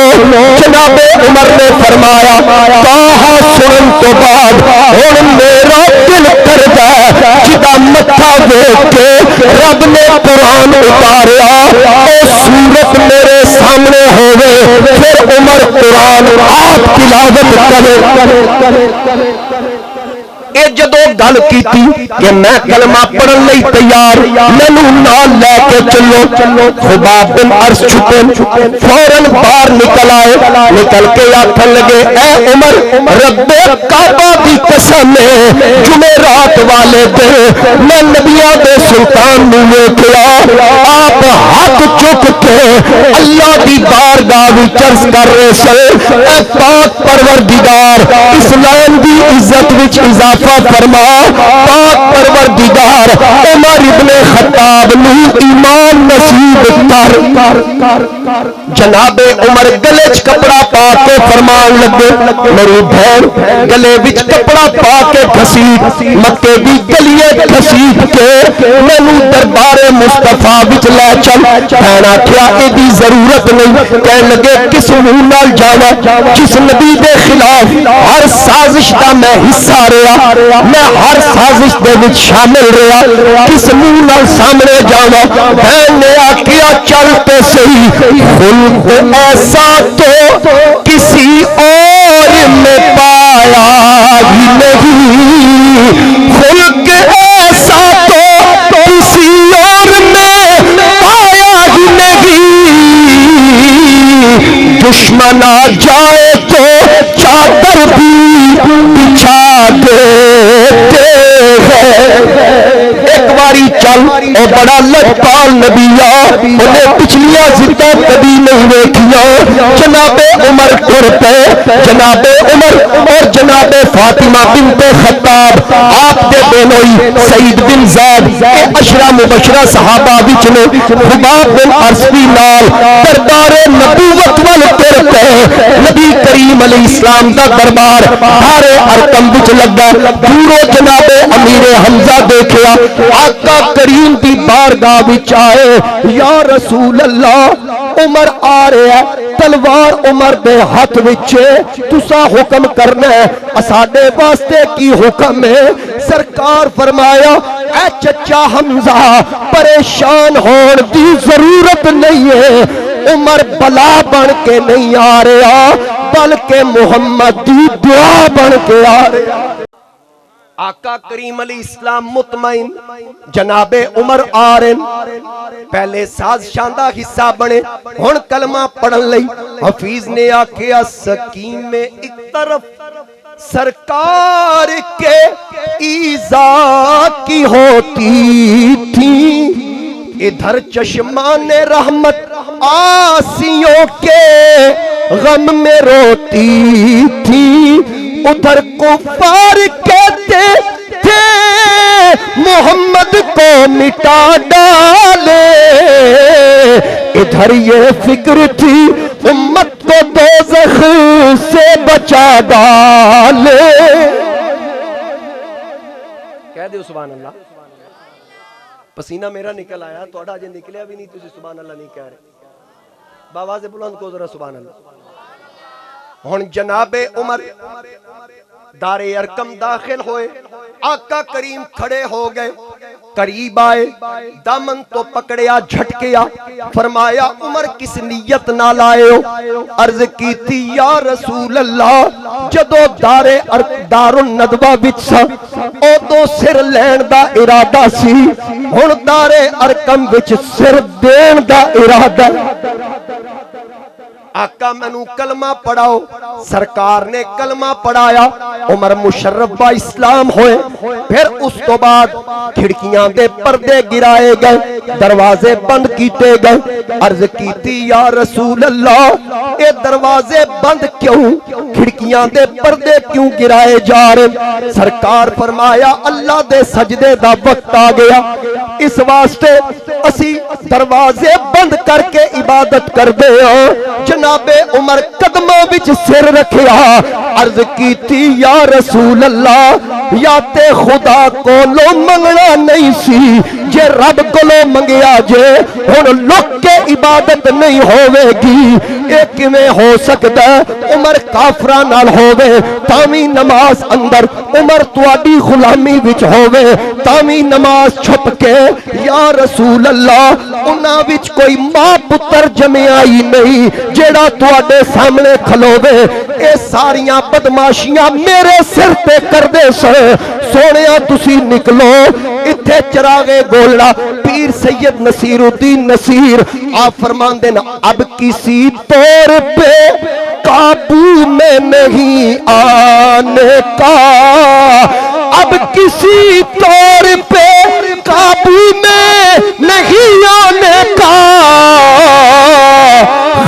جناب عمر نے فرمایا کہا سنن تو بعد ہن میرا دل کردا جدا متھا دیکھ کے رب نے قرآن اتاریا، او سورت میرے سامنے ہوئے، پھر عمر قرآن آپ تلاوت کرے۔ اے جدو گل کیتی کہ میں کلمہ پڑھن لئی تیار، مینوں نال لے کے چلو۔ خباب بن عرص چھپے فوراً باہر نکل آئے، نکل کے آکھن لگے اے عمر رب کعبہ دی قسم ہے جمعرات والے دن میں نبیوں دے سلطان نوں ویکھیا، آپ ہاتھ چک کے اللہ دی بارگاہ وچ عرض کر رہے سن اے پاک پروردگار اسلام دی عزت وچ اضافہ فرما، پاک پروردگار عمر ابن خطاب نو ایمان نصیب کر۔ جناب عمر گلے چ کپڑا پا کے فرمان لگے میری بہن گلے وچ کپڑا پا کے گھسیٹ مکے دی گلیے گھسیٹ کے مینوں دربار مصطفیٰ وچ لے چل۔ بہن آکھیا ایدی ضرورت نہیں، کہن لگے کس منہ نال جاواں جس نبی دے خلاف ہر سازش دا میں حصہ رہا، میں ہر سازش دے وچ شامل رہا، کس منہ نال سامنے جاواں۔ بہن نے آکھیا چل تے صحیح، خلق ایسا تو کسی اور میں پایا ہی نہیں، خلق ایسا تو کسی اور میں پایا ہی نہیں، دشمن آ جائے تو چادر بھی بچھا دیتے ہیں۔ ایک باری چل او بڑا لجپال نبی انہیں پچھلیاں زدہ کبھی نہیں ویکھیاں۔ جناب عمر ٹر پے، جناب عمر اور جناب فاطمہ بنت خطاب آپ دے بینوئی سعید بن زید اے عشرہ مبشرہ صحابہ وچ نے خباب بن عرص دی نال دربار نبوت ول ٹر پے۔ نبی کریم علیہ السلام دا دربار ہارے ارکم وچ لگا، دوروں جناب امیر حمزہ دیکھیا، آقا کریم دی بارگاہ وچ آئے، یا رسول اللہ عمر آ رہا ہے، تلوار عمر دے ہاتھ وچ، تسا حکم کرنا ہے، اساڈے واسطے کی حکم ہے؟ سرکار فرمایا اے چچا حمزہ پریشان ہون دی ضرورت نہیں ہے، عمر بلا بن کے نہیں آ رہا بلکہ محمد دی دعا بن کے آ رہا۔ آقا کریم علیہ السلام مطمئن، جناب عمر آرن پہلے ساز شاندہ حصہ بنے، ہن کلمہ پڑھن لئی حفیظ نے آکھیا سکیم میں ایک طرف سرکار کے ایذا کی ہوتی تھی، ادھر چشمان رحمت آسیوں کے غم میں روتی تھی، ادھر کفار کہتے تھے محمد کو مٹا ڈالے، ادھر یہ فکر تھی امت کو دوزخ سے بچا ڈالے۔ کہہ دے سبحان اللہ، پسینہ میرا نکل آیا، توڑا جے نکلیا بھی نہیں، تجھے سبحان اللہ نہیں کہہ رہے، باواز بلند کو ذرا سبحان اللہ۔ ہن جناب عمر دار ارقم داخل ہوئے، آقا کریم کھڑے ہو گئے، قریب آئے، دامن تو پکڑیا، جھٹکیا، فرمایا عمر کس نیت نہ لائے ہو؟ عرض کی تھی یا رسول اللہ جدو دار الندوہ وچ سا او تو سر لین دا ارادہ سی، ہن دار ارقم وچ سر دین دا ارادہ۔ آقا مینوں کلمہ پڑھاؤ، سرکار نے کلمہ پڑھایا، عمر مشرف با اسلام ہوئے۔ پھر اس تو بعد کھڑکیاں دے پردے گرائے گئے، دروازے بند کیتے گئے۔ عرض کیتی یا رسول اللہ اے دروازے بند کیوں، کھڑکیاں دے پردے کیوں گرائے جا رہے؟ سرکار فرمایا اللہ دے سجدے دا وقت آ گیا، اس واسطے اسی دروازے بند کر کے عبادت کر دے ہاں۔ جناب عمر قدموں وچ سر رکھیا، عرض کیتی یا رسول اللہ یا تے خدا کولو منگنا نہیں سی، جے رب کولو منگیا جے ہن لک کے عبادت نہیں ہوے گی، اے کیویں ہو سکدا؟ عمر کافراں نال ہوے تاویں نماز اندر، عمر تواڈی غلامی وچ ہوے تاویں نماز چھپ کے۔ یا رسول اللہ انہاں وچ کوئی ماں پتر جمیا ہی نہیں جیڑا تواڈے سامنے کھلوے، اے ساریاں بدماشیاں میرے سر تے کر دے سن۔ سونیا تسی نکلو، اتھے چراغ گولڑا پیر سید نصیر الدین نصیر آپ فرماندے نا اب کسی طور پہ قابو میں نہیں آنے کا، اب کسی طور پہ قابو میں نہیں آنے کا،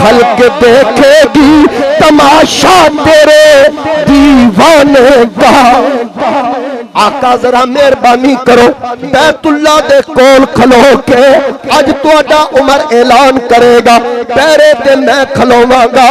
خلق دیکھے گی تماشا تیرے دیوانے کا۔ آقا ذرا مہربانی کرو، بیت اللہ دے کول کھلو کے اج تہاڈا عمر اعلان کرے گا، پیرے تے میں کھلوواں گا۔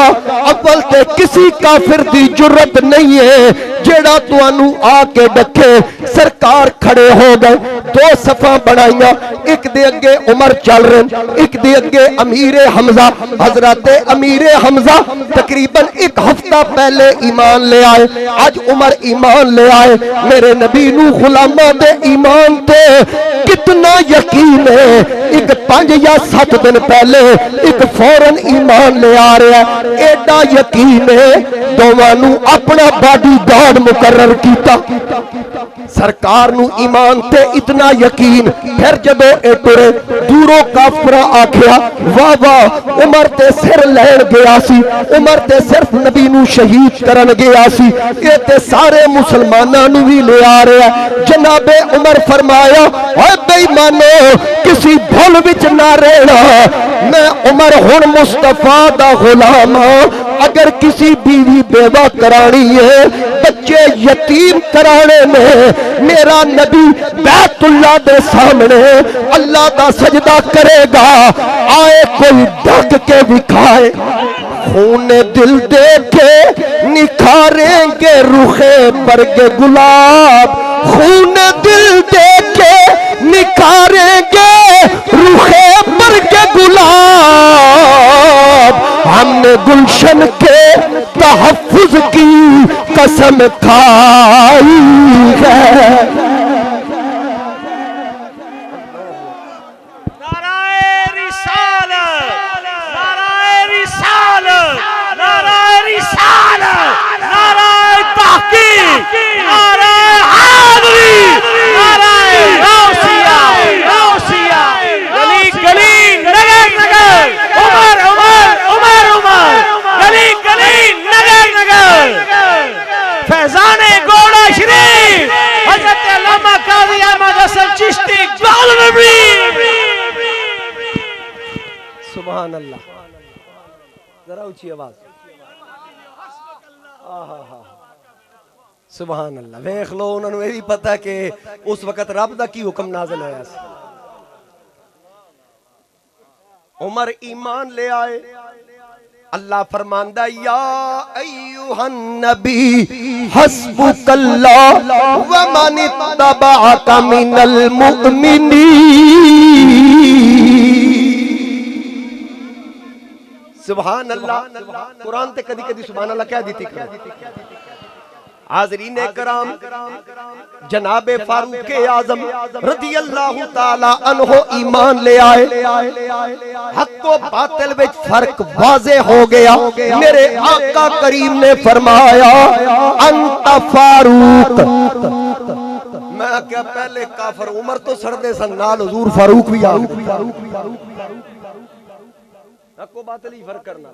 اول تے کسی کافر دی جرت نہیں ہے جیڑا تانوں آ کے ڈکے۔ سرکار کھڑے ہو گئے، دو صفاں بنائیاں، ایک دے اگے عمر چل رہے، ایک دے اگے امیر حمزہ۔ حضرت امیر حمزہ تقریباً ایک ہفتہ پہلے ایمان لے آئے، آج عمر ایمان لے آئے۔ میرے نبی نو غلاماں دے ایمان تے کتنا یقین ہے، ایک 5 یا 7 دن پہلے ایک فوراً ایمان لے آ رہا ہے، ایڈا یقین ہے دوواں نو اپنا باڈی گارڈ مقرر کیتا۔ سرکار نو ایمان تے اتنا یقین، پھر جدو اے ٹرے دوروں کافراں آکھیا واہ واہ عمر تے سر لین گیا سی، عمر تے صرف نبی نو شہید کرن گیا سی، اے تے سارے مسلماناں نو بھی لے آ رہا ہے۔ جناب عمر فرمایا اے بے ایمانو کسی بھول وچ نہ رہنا، میں عمر ہن مصطفیٰ دا غلام ہاں، اگر کسی بیوی بیوہ کرانی ہے، بچے یتیم کرانے میں، میرا نبی بیت اللہ دے سامنے اللہ دا سجدہ کرے گا، آئے کوئی ڈھک کے دکھائے، خون دل دے کے نکھاریں گے رخے برگ گلاب، خون دل دے کے نکھاریں گے رخے برگ گلاب، ہم نے گلشن کے تحفظ کی قسم کھائی ہے۔ سبحان اللہ، ذرا اونچی آواز، سبحان اللہ۔ ویکھ لو انہوں نے یہ بھی پتا کہ اس وقت رب دا کی حکم نازل ہوا سی۔ عمر ایمان لے آئے، اللہ فرماندا یا ایھا النبی حسبک اللہ ومن اتبعک من المؤمنین۔ سبحان اللہ قرآن تے کدی کدی سبحان اللہ کہہ دیتی کرو. حاضرین کرام جناب فاروق اعظم رضی اللہ تعالی عنہ ایمان لے آئے. حق و باطل وچ فرق واضح ہو گیا. میرے آقا کریم نے فرمایا انت فاروق. میں کیا پہلے کافر عمر تو سردے سن نال حضور فاروق بھی آ حق و باطل ہی فرق کرنا.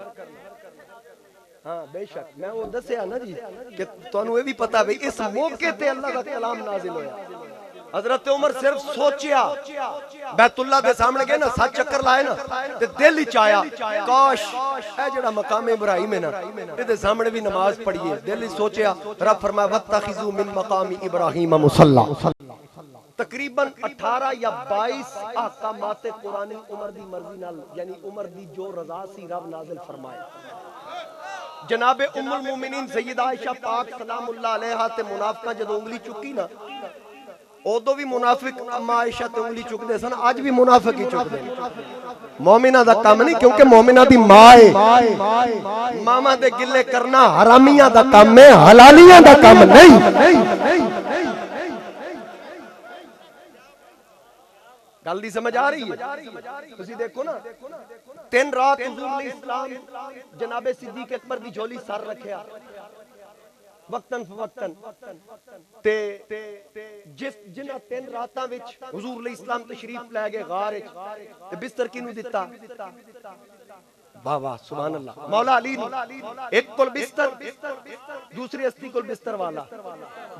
ہاں بے شک میں وہ دسیا نا جی کہ تانوں یہ بھی پتا بھئی اس موقع تے اللہ کا کلام نازل ہویا. حضرت عمر صرف سوچیا بیت اللہ دے سامنے گئے نا 7 چکر لائے نا تے دل وچ آیا کاش اے جڑا مقام ابراہیم ہے نا دے سامنے بھی نماز پڑھیے. دل وچ سوچیا رب فرمایا واتخذوا من مقام ابراہیم مصلی. تقریباً 18 یا 22 احکامات قرآن عمر دی مرضی نال یعنی عمر دی جو رضا سی رب نازل فرمایا. جناب ام المومنین سیدہ عائشہ پاک سلام اللہ علیہا تے منافقہ جدو انگلی چکی نا ادو بھی منافق اما عائشہ تے انگلی چک دے سن اج بھی منافق ہی چک دے. مومنہ دا کام نہیں کیونکہ مومنہ دی ماں ہے. ماما دے گلے کرنا حرامیاں دا کام ہے حلالیاں دا کام نہیں. گل دی سمجھ آ رہی ہے. تسی دیکھو نا 3 رات حضور علیہ السلام جناب صدیق اکبر دی جھولی سر رکھیا وقتاً فوقتاً تے جنہ 3 راتاں وچ حضور علیہ السلام تشریف لے گئے غار وچ تے بستر کینوں دتا واہ واہ سبحان اللہ مولا علی ایک کول بستر دوسری ہستی کول بستر والا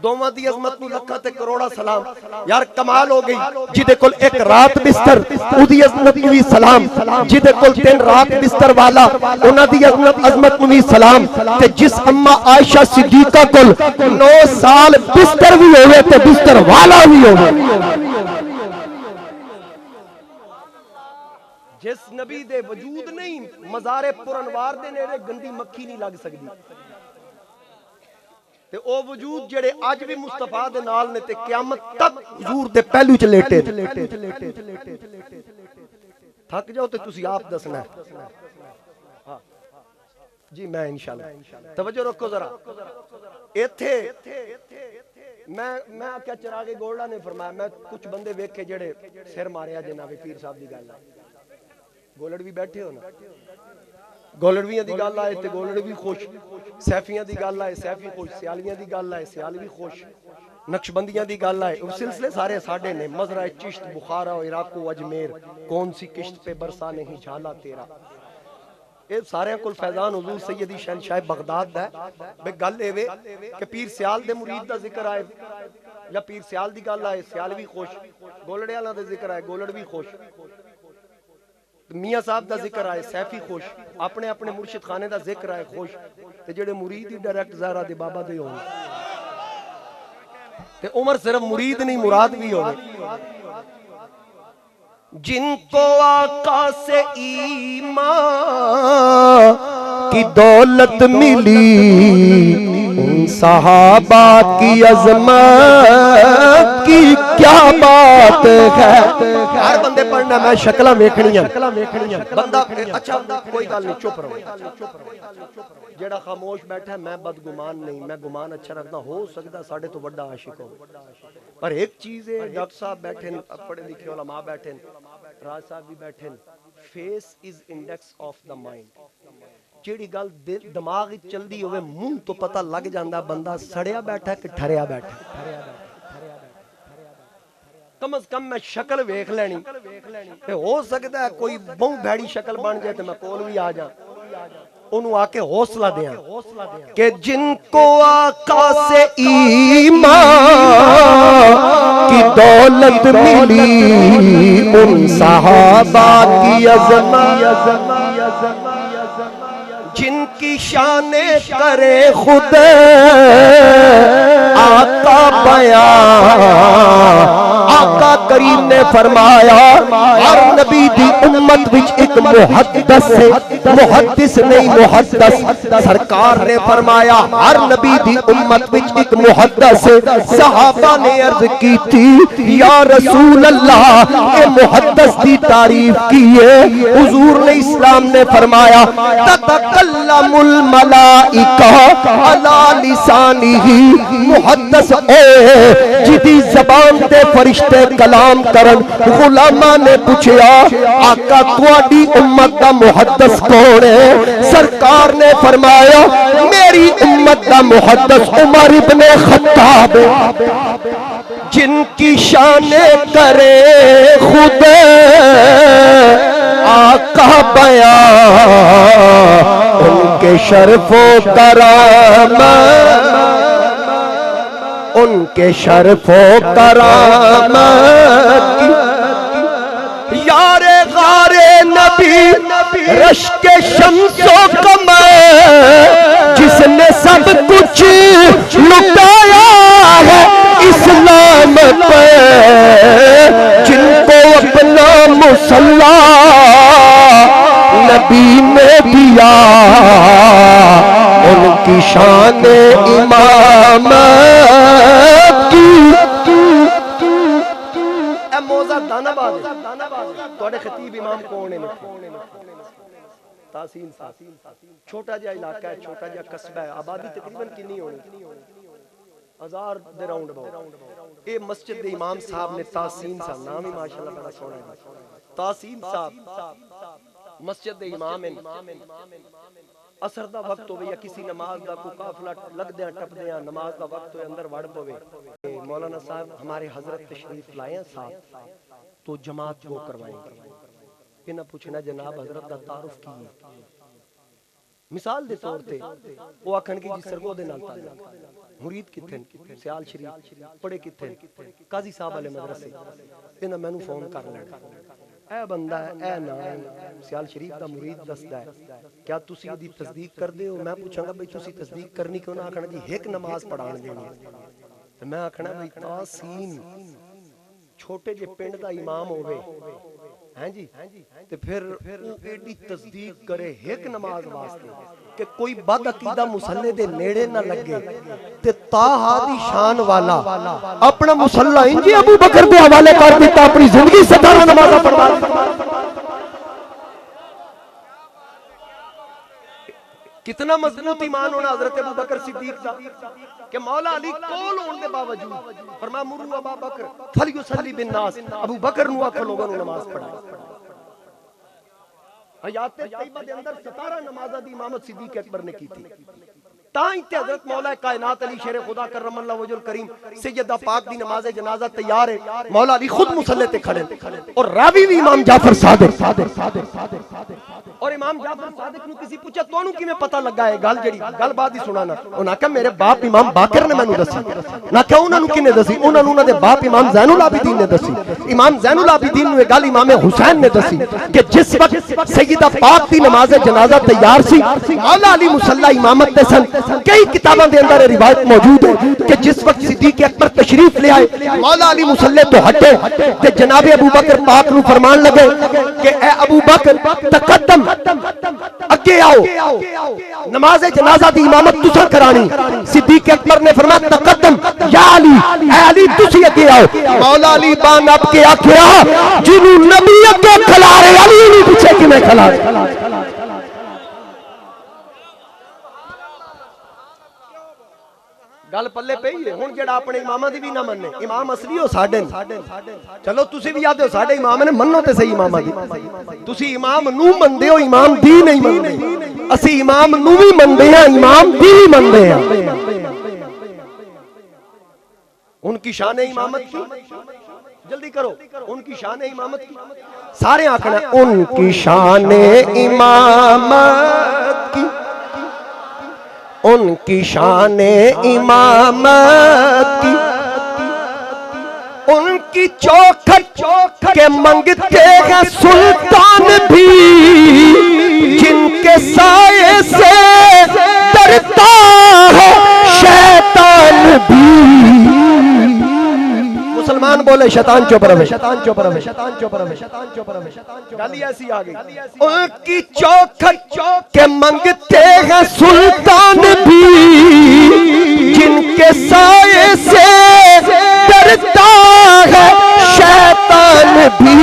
دوواں دی عظمت نو لکھاں تے کروڑا سلام. یار کمال ہو گئی جدے کول ایک رات بستر اودی عظمت نو بھی سلام جدے کول 3 رات بستر والا انہاں دی عظمت نو بھی سلام. تے جس اما عائشہ صدیقہ کول 9 سال بستر بھی ہوئے تے بستر والا بھی ہوئے. جس نبی دے وجود نہیں مزار پرانوار دے نیڑے گندی مکھی نہیں لگ سکتی تے او وجود جڑے اج بھی مصطفیٰ دے نال نے تے قیامت تک حضور دے پہلو چ لیٹے. تھک جاؤ تے تسی آپ دسنا ہے جی میں انشاءاللہ. توجہ رکھو ذرا ایتھے میں کیا چراغ گولڈا نے فرمایا میں کچھ بندے ویکھے جڑے سر ماریا جناب پیر صاحب دی گل ہے. گولڑ بھی بیٹھے ہو نا گولڑویاں دی گل آئے تے گولڑ بھی خوش سیفیاں دی گل آئے سیفی خوش سیالیاں دی گل آئے سیال بھی خوش نقشبندیاں دی گل آئے. وہ سلسلے سارے ساڑھے نے مزرعہ چشت بخارا و عراق و اجمیر کون سی کشت پہ برسا نہیں جھالا تیرا. یہ سارے کل فیضان حضور سیدی شہنشاہ بغداد ہے. بے گل اے کہ پیر سیال دے مرید دا ذکر آئے یا پیر سیال دی گل آئے سیال بھی خوش گولڑے والا دے ذکر آئے گولڑ بھی خوش میاں صاحب دا ذکر آئے سیفی خوش اپنے اپنے مرشد خانے دا ذکر آئے خوش تے جڑے مرید ہی ڈائریکٹ زہرا دے بابا دے ہوں تے عمر صرف مرید نہیں مراد بھی ہوئے. جن کو آقا سے ایمان کی دولت ملی ان صحابہ کی عظمت کی کیا بات ہے. ہر بندے پڑھنا میں شکلہ ویکھنیاں بندہ اچھا کوئی گل نہیں چپ رہو جیڑا خاموش بیٹھا ہے میں بدگمان نہیں میں گمان اچھا رکھنا ہو سکتا ساڑھے تو بڑا عاشق ہو. پر ایک چیز ہے ڈاکٹر صاحب بیٹھے پڑھے لکھے علماء بیٹھے راج صاحب بھی بیٹھے face is index of the mind. جیڑی گل دماغ چل دی ہوئے منہ تو پتہ لگ جاندہ بندہ سڑیا بیٹھا ہے کہ ٹھریا بیٹھا ہے. کم از کم میں شکل ویکھ لینی ہو سکتا ہے کوئی بہت بھیڑی شکل بن جائے تو میں کول بھی آ جاؤں انہوں آ کے حوصلہ دیا کہ جن کو آقا سے ایمان کی دولت ملی ان صحابہ کی عظمت جن کی شان کرے خود آقا بیان، آقا کریم نے فرمایا ہر نبی دی امت وچ ایک محدث ہے، محدث نہیں محدث۔ سرکار نے فرمایا ہر نبی دی امت وچ ایک محدث ہے۔ صحابہ نے عرض کی تھی یا رسول اللہ اے محدث دی تعریف کی ہے؟ حضور نے اسلام نے فرمایا تتکلم الملائکہ علی لسانہ، محدث اے جدی زبان تے فرشتے کلام کرن۔ غلاماں نے پوچھا آقا تواڈی امت دا محدث کون ہے؟ سرکار نے فرمایا میری امت دا محدث عمر ابن خطاب، جن کی شان کرے خود آقا بیان، ان کے شرف و کرامت، ان کے شرف و کرامت کی یار غار نبی رشک شمس و قمر، جس نے سب کچھ لٹایا ہے اسلام پہ، جن کو اپنا مصلی نبی نے دیا، ان کی شان امامت کی۔ اے موزہ دانا باز توڑے خطیب امام کون ہے؟ تحسین صاحب، چھوٹا جا علاقہ ہے، چھوٹا جا قصبہ ہے، آبادی تقریباً کنی ہونی 1000 دے راؤنڈ اباؤٹ۔ اے مسجد دے امام صاحب نے تحسین صاحب، نام ہی ماشاءاللہ بڑا سونا ہے، تحسین صاحب مسجد دے امام ہیں۔ اثر دا وقت ہوئے یا کسی نماز دا کو قافلہ لگ دیاں ٹپ دیاں، نماز دا وقت ہوئے اندر وڑ پوے، مولانا صاحب ہمارے حضرت تشریف لائیں صاحب تو جماعت کو کروائیں گے۔ انہاں پوچھنا جناب حضرت دا تعارف کی ہے؟ مثال دے طور تے وہ آکھن کی جی سرگو دے نال تعلق، مرید کتھن سیال شریف پڑھے کتھن قاضی صاحب علیہ مدرسے، انہاں میں نو فون کر لینا اے بندہ ہے اے نام سیال شریف دا مرید دستا ہے، کیا تسی دی تصدیق کر دے ہو؟ میں پوچھاں گا بھئی تسی تصدیق کرنی کیوں نہ؟ آکھنا جی ایک نماز پڑھان دینی، تو میں آکھنا بھئی تحسین چھوٹے جے پنڈ دا امام ہوئے ہیں جی، تے پھر ایڈی تصدیق کرے ایک نماز واسطے کہ کوئی بد عقیدہ مسلح دے نیڑے نہ لگے، تے تاہا دی شان والا اپنا مسلح انجی ابو بکر دے حوالے کر دیتا، اپنی زندگی 17 نمازہ پڑھا دیتا۔ کتنا مضبوط ایمان ہونا حضرت ابو بکر صدیق دا کہ مولا علی کول ہون دے باوجود فرمایا مرو ابا بکر فلیصلی بالناس، ابو بکر نو آکھو لوگوں نے نماز پڑھا۔ حیات طیبہ دے اندر 17 نمازہ دی امامت صدیق اکبر نے کی تھی، تائیں تے حضرت مولا کائنات علی شیر خدا کرم اللہ وجہ الکریم سیدہ پاک دی نماز جنازہ تیار ہے، مولا علی خود مصلی تے کھڑے اور راوی بھی امام جعفر صادق، اور امام جعفر صادق نو کسی پوچھا تو انہوں کی میں پتہ لگا ہے گل جڑی گل بات ہی سنانا، انہاں کہا میرے باپ امام باقر نے میں نو دسی، نہ کہا انہوں نے کنے دسی، انہوں نے باپ امام زین العابدین نے دسی، امام زین العابدین نے گل امام حسین نے دسی کہ جس وقت سیدہ پاک دی نماز جنازہ تیار سی، مولا علی مصلی امامت تے سن، کئی کتابوں دے اندر روایت موجود ہے کہ جس وقت صدیق اکبر تشریف لے آئے مولا علی مصلی تو ہٹے تے جناب ابو بکر پاک نو فرمان لگے کہ اے ابو بکر تقدم اگے آؤ، نماز جنازہ دی امامت تساں کرانی۔ صدیق اکبر نے فرمایا تقدم یا علی، اے علی تسی اگے آؤ۔ مولا علی بان اب کے آکھیا جنوں نبی اگے کھلا رہے علی نہیں پیچھے کیویں کھلا رہے؟ گل پلے پئی ہے ہن جڑا اپنے اماماں دی بھی نہ مننے، امام اصلی ہو ساڈے، چلو تسی بھی یاد ہو ساڈے امام نے، منو تے صحیح اماماں دی، تسی امام نو مندے ہو امام دی نہیں مندے، اسی امام نو بھی مندے ہیں امام دی بھی مندے ہیں۔ ان کی شان امامت کی جلدی کرو، ان کی شان امامت کی سارے آکھنا ان کی شان امامت کی، ان کی شان امامت کی، ان کی چوکھٹ کے منگتے ہیں سلطان بھی، جن کے سائے سے بولے شیطان چپ رہے، شیطان چپ رہے، شیطان چپ رہے، شیطان چپ رہے، گالی ایسی آ گئی۔ ان کی چوکھٹ کے منگتے ہیں سلطان بھی، جن کے سائے سے ڈرتا ہے شیطان بھی،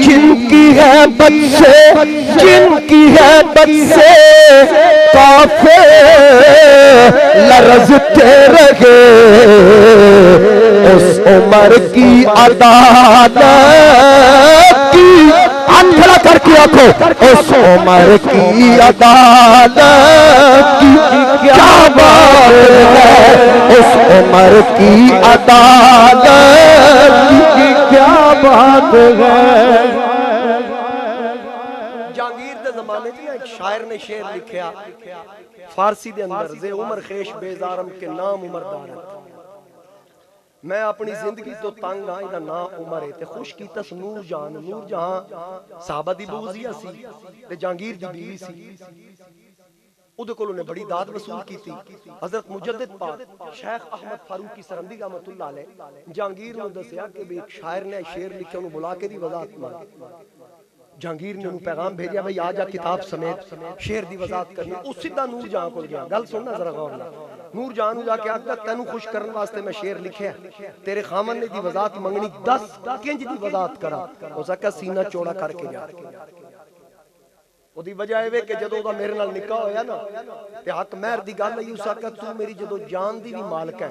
جن کی ہے بد سے، جن کی ہے بد سے کافر لرزتے رہے، اس عمر کی عدالت کی، ہاتھ کھڑا کر کے آنکھوں، اس عمر کی عدالت کی کیا بات ہے، اس عمر کی عدالت کی کیا بات ہے۔ جہانگیر دے زمانے میں ایک شاعر نے شعر لکھیا فارسی دے اندر، زے عمر خیش بیزارم کے نام عمر دارت، میں اپنی زندگی تو تنگ ہاں، ایدہ نام عمر ہے تے خوش کی تس نور جہاں، نور جہاں صحابہ دی بوزیا سی تے جہانگیر دی بیوی سی، اودے کولوں نے بڑی داد وصول کی تھی۔ حضرت مجدد پاک شیخ احمد فاروقی سرندی رحمت اللہ علیہ جہانگیر نے دسیا کہ ایک شاعر نے شعر لکھے انہوں بلا کے دی وضاحت مانگی، جہانگیر نے انہوں پیغام بھیجیا بھئی آجا کتاب سمیت شعر دی وضاحت کرنی، اس سیدھا نور جہاں کو گیا، گل سننا ذرا غور نہ، نور جہاں نو جا کے آگا تینوں خوش کرنے واسطے میں شعر لکھے تیرے خامن نے دی وضاحت منگنی 10 کنج دی وضاحت کرا، ہو سکا سینہ چوڑا کر کے جا، وہ دی وجہ ہے کہ جدو دا میرے نال نکاح ہویا نا تے حق مہر دی گل ہے، اس آکا تو میری جدو جان دی بھی مالک ہے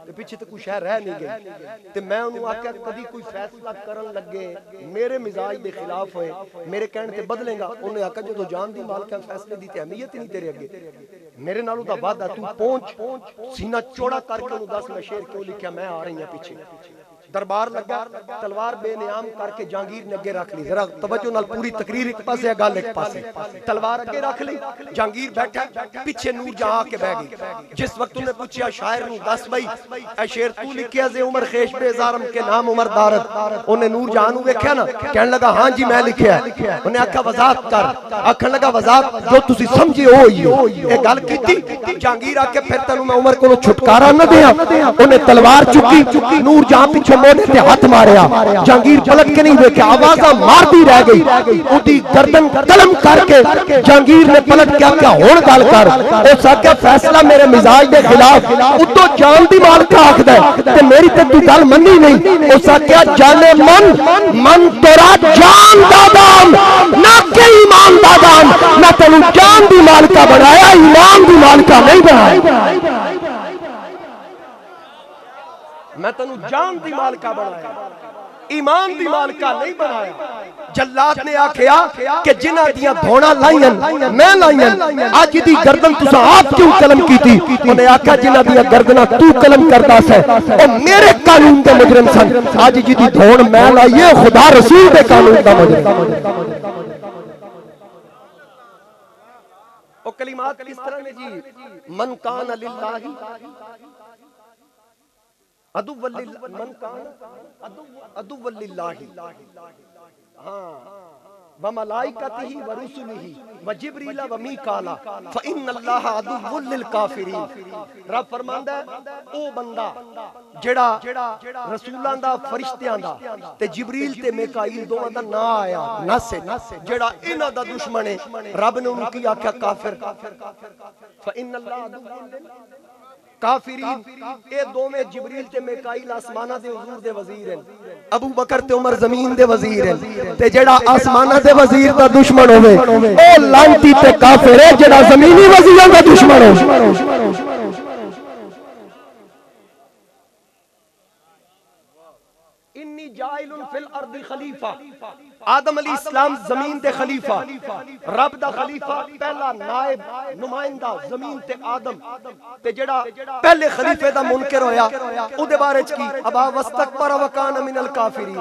تے پیچھے تے کوئی شہر رہ نہیں گئی تے میں انہوں آکا کدی کوئی فیصلہ کرن لگے میرے مزاج دے خلاف ہوئے میرے کہنے تے بدلیں گا، انہیں آکا جدو جان دی مالک ہے فیصلے دی تے اہمیت نہیں تیرے اگے، میرے نالوں دا وعدہ تو پہنچ سینہ چوڑا کر کے انہوں 10 میں شعر کیوں لکھیا، میں آ رہی ہیں پیچھے، دربار لگا تلوار بے نیام کر کے جہانگیر نے اگے رکھ لی، ذرا توجہ نال پوری تقریر ایک پاسے ہے گل ایک پاسے، تلوار اگے رکھ لی، جہانگیر بیٹھا پیچھے نور جہاں کے بہ گئی، جس وقت انہیں پوچھا شاعر نو دس بھائی اے شعر تو لکھیا زے عمر خیش بیزارم کے نام عمر دارت، انہیں نور جہاں نو ویکھیا نا کہنے لگا ہاں جی میں لکھیا ہے، انہیں آکھا وضاحت کر، آکھن لگا وضاحت جو تسی سمجھے ہوئی ہے، ایک گل کیتی، جہانگیر آکے پھر تنوں میں عمر کو چھٹکارا نہ دیا، انہیں تلوار چکی، نور جہاں پیچھے موڑے تے ہاتھ ماریا، جہانگیر پلٹ کے نہیں دیکھا، آوازہ مار دی رہ گئی، اُدھی گردن قلم کر کے جہانگیر نے پلٹ کیا کیا ہون گال کر، اس آکے فیصلہ میرے مزاج دے خلاف، اتو جان دی مالکہ آکھ دے، تے میری تے تو گال منی نہیں، اس آکے جانے من تورا جان دادام، نہ کہ ایمان دادام، نہ تنو جان دی مالکہ بنایا، ایمان دی مالکہ نہیں بنایا، میں تنو جان دی مالکہ بنایا، ایمان دی مالکہ نہیں بنایا۔ جلات نے آکھیا کہ جنہ دیاں دھونا لائیں میں لائیں، آج دی گردن تسا آپ کیوں قلم کی تھی، انہیں آکھا جنہ دیاں گردنہ تو قلم کرتا سے، اور میرے قانون دے مجرم سن، آج جی دی دھون میں لائیے خدا رسول دے قانون دا مجرم۔ اور کلمات کس طرح نے جی، من کان للہ عدو للہ، من کان عدو للہ، وملائکتہ ورسلہ وجبریل ومیکالا فإن اللہ عدو للکافرین۔ رب فرماندا ہے او بندہ جڑا رسولاں دا فرشتیاں دا تے جبریل تے میکائیل دوواں دا نہ آیا نہ سے جڑا انہاں دا دشمن ہے، رب نے انہوں کی آکھیا کافر، فإن اللہ عدو کافرین، اے دو میں جبریل تے میکائیل آسمانہ دے حضور دے وزیر ہیں، ابو بکر تے عمر زمین دے وزیر ہیں، تے جڑا آسمانہ دے وزیر دا دشمن ہوئے او لانتی تے کافر ہے جڑا زمینی وزیروں دا دشمن ہو۔ انی جائل فی الارض خلیفہ، آدم علیہ السلام زمین دے خلیفہ، رب دا خلیفہ پہلا نائب نمائندہ زمین تے آدم تے جڑا پہلے خلیفے دا منکر ہویا او دے بارے کی ابا واستکبر وکان من الکافرین،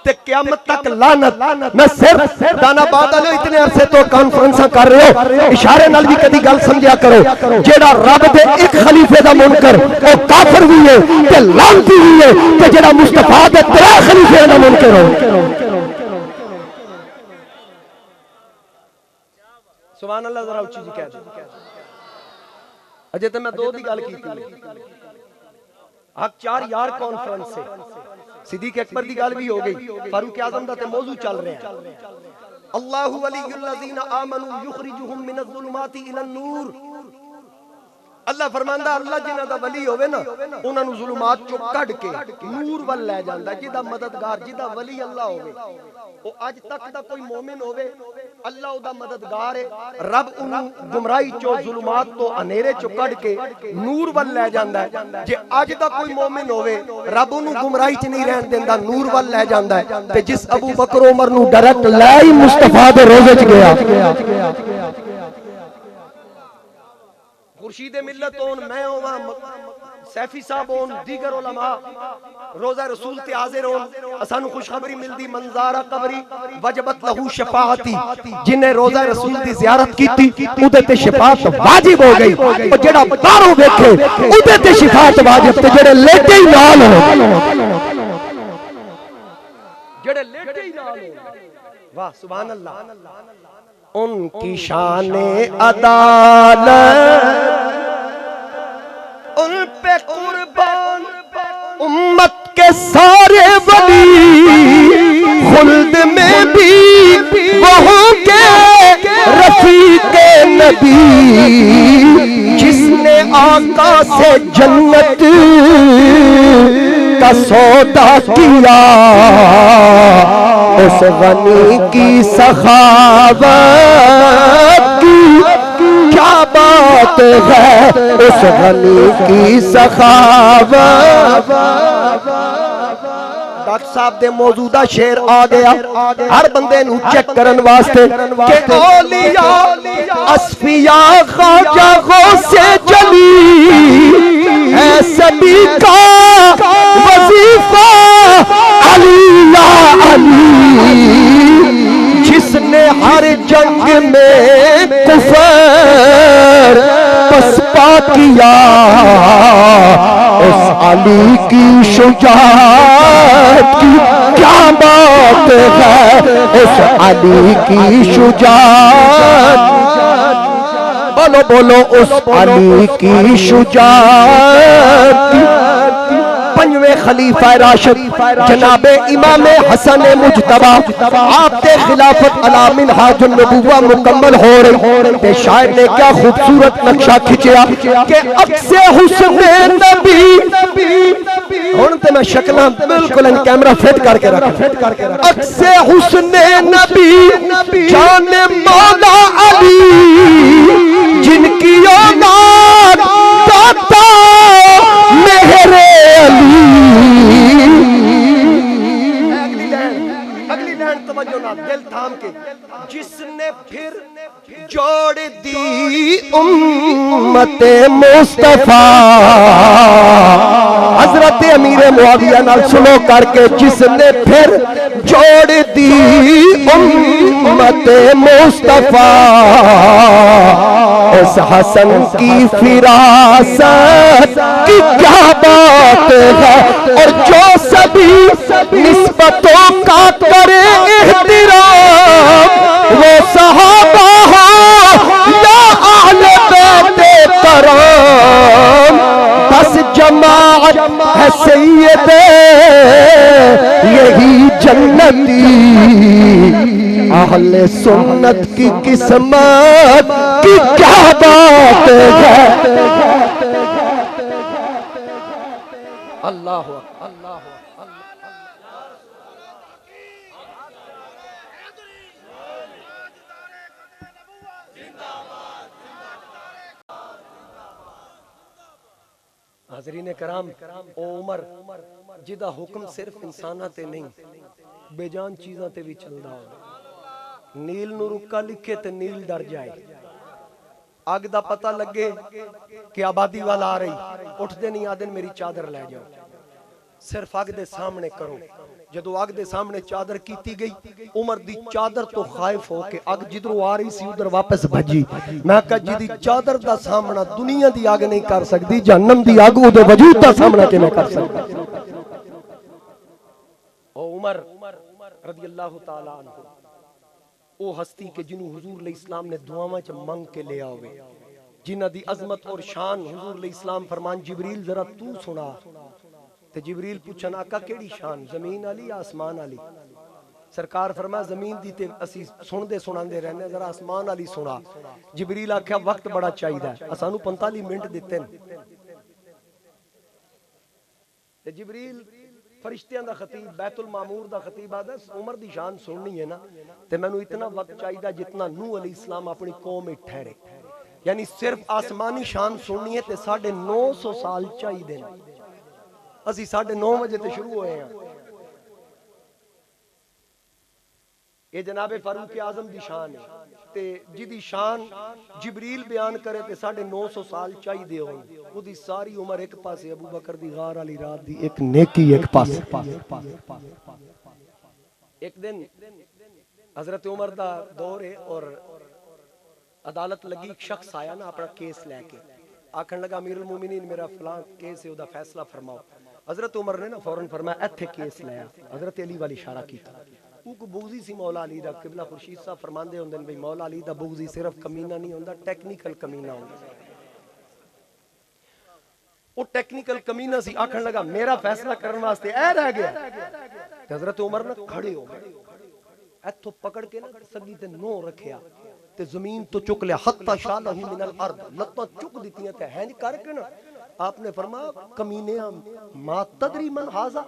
تے قیامت تک لعنت۔ میں صرف دانا بادہ لو اتنے عرصے تو کانفرنساں کر رہے ہو، اشارے نال بھی کدی گل سمجھا کرو، جیڑا رب دے ایک خلیفے دا منکر او کافر بھی ہے تے لعنتی بھی ہے، تے جیڑا مصطفیٰ دے ترے خلیفے دا منکر ہو۔ سبحان اللہ، ذرا اچھی جی کہہ دیں، اجے تے میں دو دی گل کی تھی، حق 4 یار کانفرنس سے صدیق اکبر دی گل بھی ہو گئی، فاروق اعظم دا تے موضوع چل رہا ہے۔ اللہ ولی الذین آمنوا یخرجہم من الظلمات الی النور۔ اللہ فرماندا اللہ جنہاں دا ولی ہوئے نا انہاں نو ظلمات چوں کڈ کے نور ول لے جاندا، جدا مددگار جدا ولی اللہ ہوئے، او اج تک دا کوئی مومن ہوئے اللہ او دا مددگار ہے، رب انہوں گمراہی چوں ظلمات تو انیرے چوں کڈ کے نور ول لے جاندا ہے۔ جے اج دا کوئی مومن ہوئے رب انہوں گمراہی چ نہیں رہن دیندا، نور ول لے جاندا ہے۔ تے جس ابو بکر عمر نو ڈائریکٹ لے ہی مصطفیٰ دے روزے چ گیا، خورشید ملت ہون، میں ہوں، سیفی صاحب ہون، دیگر علماء روزہ رسول تے حاضر ہون، اسانو خوشخبری ملدی منظارہ قبری وجبت لہو شفاعتی، جنہیں روزہ رسول دی زیارت کیتی اودے تے شفاعت واجب ہو گئی، اور جڑا باروں دیکھے اودے تے شفاعت واجب، تے جڑے لیٹے ہی نال ہو، جڑے لیٹے ہی نال ہو، واہ سبحان اللہ۔ ان کی شان عدالت ان پہ قربان امت کے سارے ولی، خلد میں بھی وہ ہوں گے رفیق نبی، جس نے آقا سے جنت کا سودا کیا، اس غنی کی سخاوت کی کیا بات ہے، اس غنی کی سخاوت۔ ڈاکٹر صاحب دے موجودہ شعر آ گیا ہر بندے نو چیک کرن واسطے کہ اولیاء اصفیاء خواجہ غوث جلی ہے سبھی کا وظیفہ علی یا علی، جس نے ہر جنگ میں کفر پسپا کیا، اس علی کی شجاعت کی کیا بات ہے، اس علی کی شجاعت، بولو بولو اس علی کی شجاعت۔ پنجویں خلیفہ راشد جناب امام حسن مجتبی آپ کے خلافت علی منہاج النبوہ مکمل ہو رہی، تے شاعر نے کیا خوبصورت نقشہ کھچیا کہ عکس حسن نبی، ہن تے میں شکلاں بالکل ان کیمرہ فٹ کر کے رکھ، عکس حسن نبی جان مولا علی، جن کی اولاد داتا مہر علی۔ اگلی لائن توجہ نہ دل تھام کے، جس نے پھر جوڑ دی امت مصطفیٰ، حضرت امیر معاویہ نال سنو کر کے، جس نے پھر جوڑ دی امت مصطفیٰ، اس حسن کی فراست کی کیا بات ہے، اور جو سبھی نسبتوں کا کرے احترام، وہ صحابہ ہو یا اہل بیت کرام، بس جماعت ہے سید یہی جنتی، اہل سنت کی قسمت کی کیا بات ہے۔ اللہ اللہ حاضرین کرام، او عمر جدا حکم صرف انسانہ تے نہیں بے جان چیزاں تے بھی چلدا ہو، نیل نو رکا لکھے تے نیل ڈر جائے، آگ دا پتہ لگے کہ آبادی والا آ رہی، اٹھ دے نہیں آدن میری چادر لے جاؤ، صرف آگ دے سامنے کرو۔ جدو آگ دے سامنے چادر کیتی گئی، عمر دی چادر تو خائف ہو کے آگ جدرو آ رہی سی ادھر واپس بھجی، میں کہا جی دی چادر دا سامنا دنیا دی آگ نہیں کر سکتی، جہنم دی آگ دے وجود دا سامنا کے میں کر سکتا۔ او عمر رضی اللہ تعالیٰ عنہ، او ہستی کے جنہوں حضور علیہ السلام نے دعاواں چ منگ کے لے آوے، جنہ دی عظمت اور شان حضور علیہ السلام فرمان جبریل ذرا تو سنا، تے جبریل پوچھن آقا کیڑی شان، زمین والی یا آسمان والی؟ سرکار فرمایا زمین دی تے اسی سن دے سناندے رہنے، ذرا آسمان والی سنا۔ جبریل آکھیا وقت بڑا چاہیدا ہے، اسانو 45 منٹ دتے ہیں۔ تے جبریل فرشتیاں دا خطیب، بیت المعمور دا خطیب آدھا عمر دی شان سننی ہے نا تے مینوں اتنا وقت چاہیدا جتنا نوح علیہ السلام اپنی قوم میں ٹھہرے، یعنی صرف آسمانی شان سننی ہے تے 950 سال چاہیے، اسی 9:30 بجے تے شروع ہوئے ہیں۔ یہ جناب فاروق اعظم دی شان ہے تے جدی شان جبریل بیان کرے تے 950 سال چاہیے ہون، وہ دی ساری عمر ایک پاسے، ابو بکر دی غار والی رات دی ایک نیکی ایک پاسے۔ ایک دن حضرت عمر دا دور ہے اور عدالت لگی، ایک شخص آیا نا اپنا کیس لے کے، آکھن لگا امیر المومنین میرا فلاں کیس ہے، دا فیصلہ فرماؤ۔ حضرت عمر نے نا فوراً فرمایا ایتھے کیس لیا، حضرت علی والی اشارہ کیتا۔ وہ کو بغضی سی مولا علی دا، قبلہ خورشید صاحب فرماندے ہوندے بھئی مولا علی دا بغضی صرف کمینہ نہیں ہوندا، ٹیکنیکل کمینہ ہوندا۔ وہ ٹیکنیکل کمینہ سی، آکھن لگا میرا فیصلہ کرنے واسطے اے رہ گیا۔ حضرت عمر نے کھڑے ہو گئے، ایتھو پکڑ کے نا سگی تے نو رکھیا تے زمین تو چک لیا، حتی شالہ من الارض، لتاں چک دیتیاں تے ہے نہیں کر کے نا۔ آپ نے فرمایا کمینیاں ما تدری من ہاذا،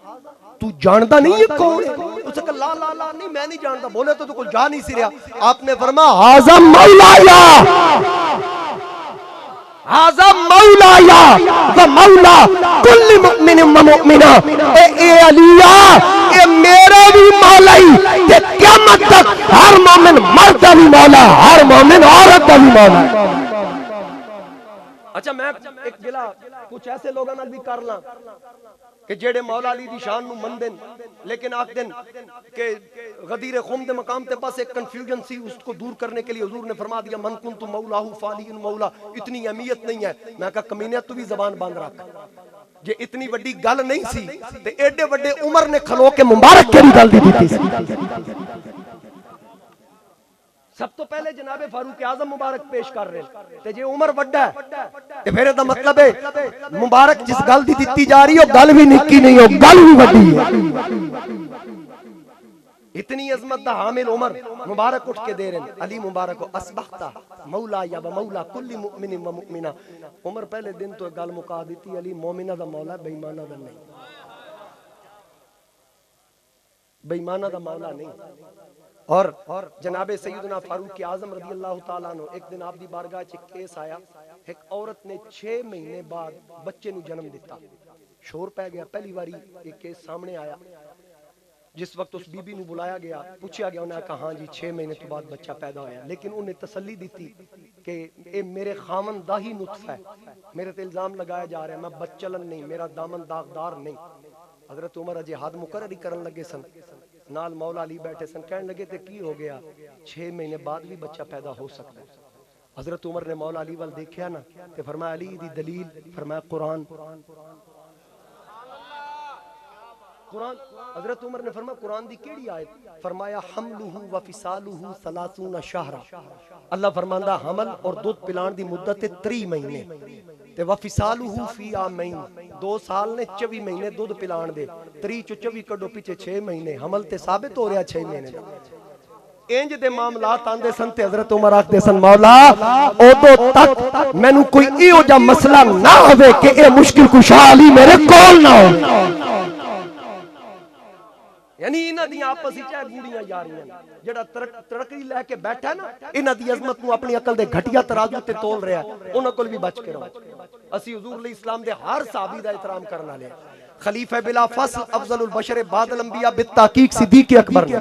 تو جاندا نہیں ہے کون ہے؟ اس نے کہا لا لا لا نہیں میں نہیں جانتا، بولے تو کوئی جا نہیں سی رہا۔ آپ نے فرمایا ہاذا مولایا، ہاذا مولایا و مولا کل مؤمن و مؤمنہ، اے علیہ اے میرا بھی مولا ہی تے قیامت تک ہر مومن مرد دا بھی مولا، ہر مومن عورت دا بھی مولا۔ اچھا میں ایک گلا کچھ ایسے لوگوں نال بھی کر لاں کہ جیڑے مولا علی دی شان نو مندن لیکن آکھ دن کہ غدیر خم دے مقام تے پاس ایک کنفیوژن سی، اس کو دور کرنے کے لیے حضور نے فرما دیا من کنت مولاہ فعلی مولا، اتنی اہمیت نہیں ہے۔ میں کہا کمینے تو بھی زبان باندھ رکھ، یہ اتنی وڈی گل نہیں سی تے ایڈے وڈے عمر نے کھلو کے مبارک کیڑی گل دی دتی سی۔ سب تو پہلے جناب فاروق اعظم مبارک پیش کر رہے تے جے عمر وڈا ہے تے پھر دا مطلب ہے مبارک جس گل دی دتی جا رہی ہو گل بھی نکی نہیں ہو، گل بھی وڈی ہے۔ اتنی عظمت دا حامل عمر مبارک اٹھ کے دے رہے ہیں، علی مبارک کو اصبحتا مولا یا مولا کل مؤمن و مؤمنہ۔ عمر پہلے دن تو گل مکا دیتی، علی مومنہ دا مولا، بے ایمانہ دا نہیں، بے ایمانہ دا مولا نہیں۔ اور جناب سیدنا فاروق اعظم رضی اللہ تعالیٰ عنہ ایک دن آپ دی بارگاہ چ کیس آیا، ایک عورت نے 6 مہینے بعد بچے نو جنم دیتا، شور پہ گیا، پہلی باری ایک کیس سامنے آیا۔ جس وقت اس بی بی نو بلایا گیا، پوچھا گیا، انہوں نے کہا ہاں جی 6 مہینے تو بعد بچہ پیدا ہویا، لیکن انہیں تسلی دیتی کہ اے میرے خامن دا ہی نطفہ ہے، میرے تے الزام لگایا جا رہا ہے، میں بچلن نہیں، میرا دامن داغدار نہیں۔ حضرت عمر جہاد مقرری کرن لگے سن، نال مولا علی بیٹھے سن، کہنے لگے تے کی ہو گیا، 6 مہینے بعد بھی بچہ پیدا ہو سکتا ہے۔ حضرت عمر نے مولا علی وال دیکھیا نا تے فرمایا علی دی دلیل، فرمایا قرآن۔ قرآن حضرت عمر نے فرمایا قرآن دی کیڑی آیت؟ فرمایا حملہ و فصالہ 30 شہرا، اللہ فرماندا حمل اور دودھ پلان دی مدت 3 مہینے تے وفصالہ فی عامین، 2 سال نے 24 مہینے دودھ پلان دے، 3 چ 24 کڈو پیچھے 6 مہینے، حمل تے ثابت ہو رہا 6 مہینے دا۔ انج دے معاملات آندے سن تے حضرت عمر آکھدے سن مولا اودوں تک مینوں کوئی ایہو جا مسئلہ نہ ہوے کہ اے مشکل کشا علی میرے کول نہ ہو۔ یعنی انہاں دی آپس وچ گوڑیاں جاریاں، جڑا ترقی لے کے بیٹھا نا انہاں دی عظمت نو اپنی عقل دے گھٹیا ترازو تے تول رہا ہے، انہاں کول بھی بچ کے رہو۔ اسی حضور علیہ السلام دے ہر صحابی دا احترام کرن والے، خلیفہ بلا فصل افضل البشر بعد الانبیاء بالتحقیق صدیق اکبر نے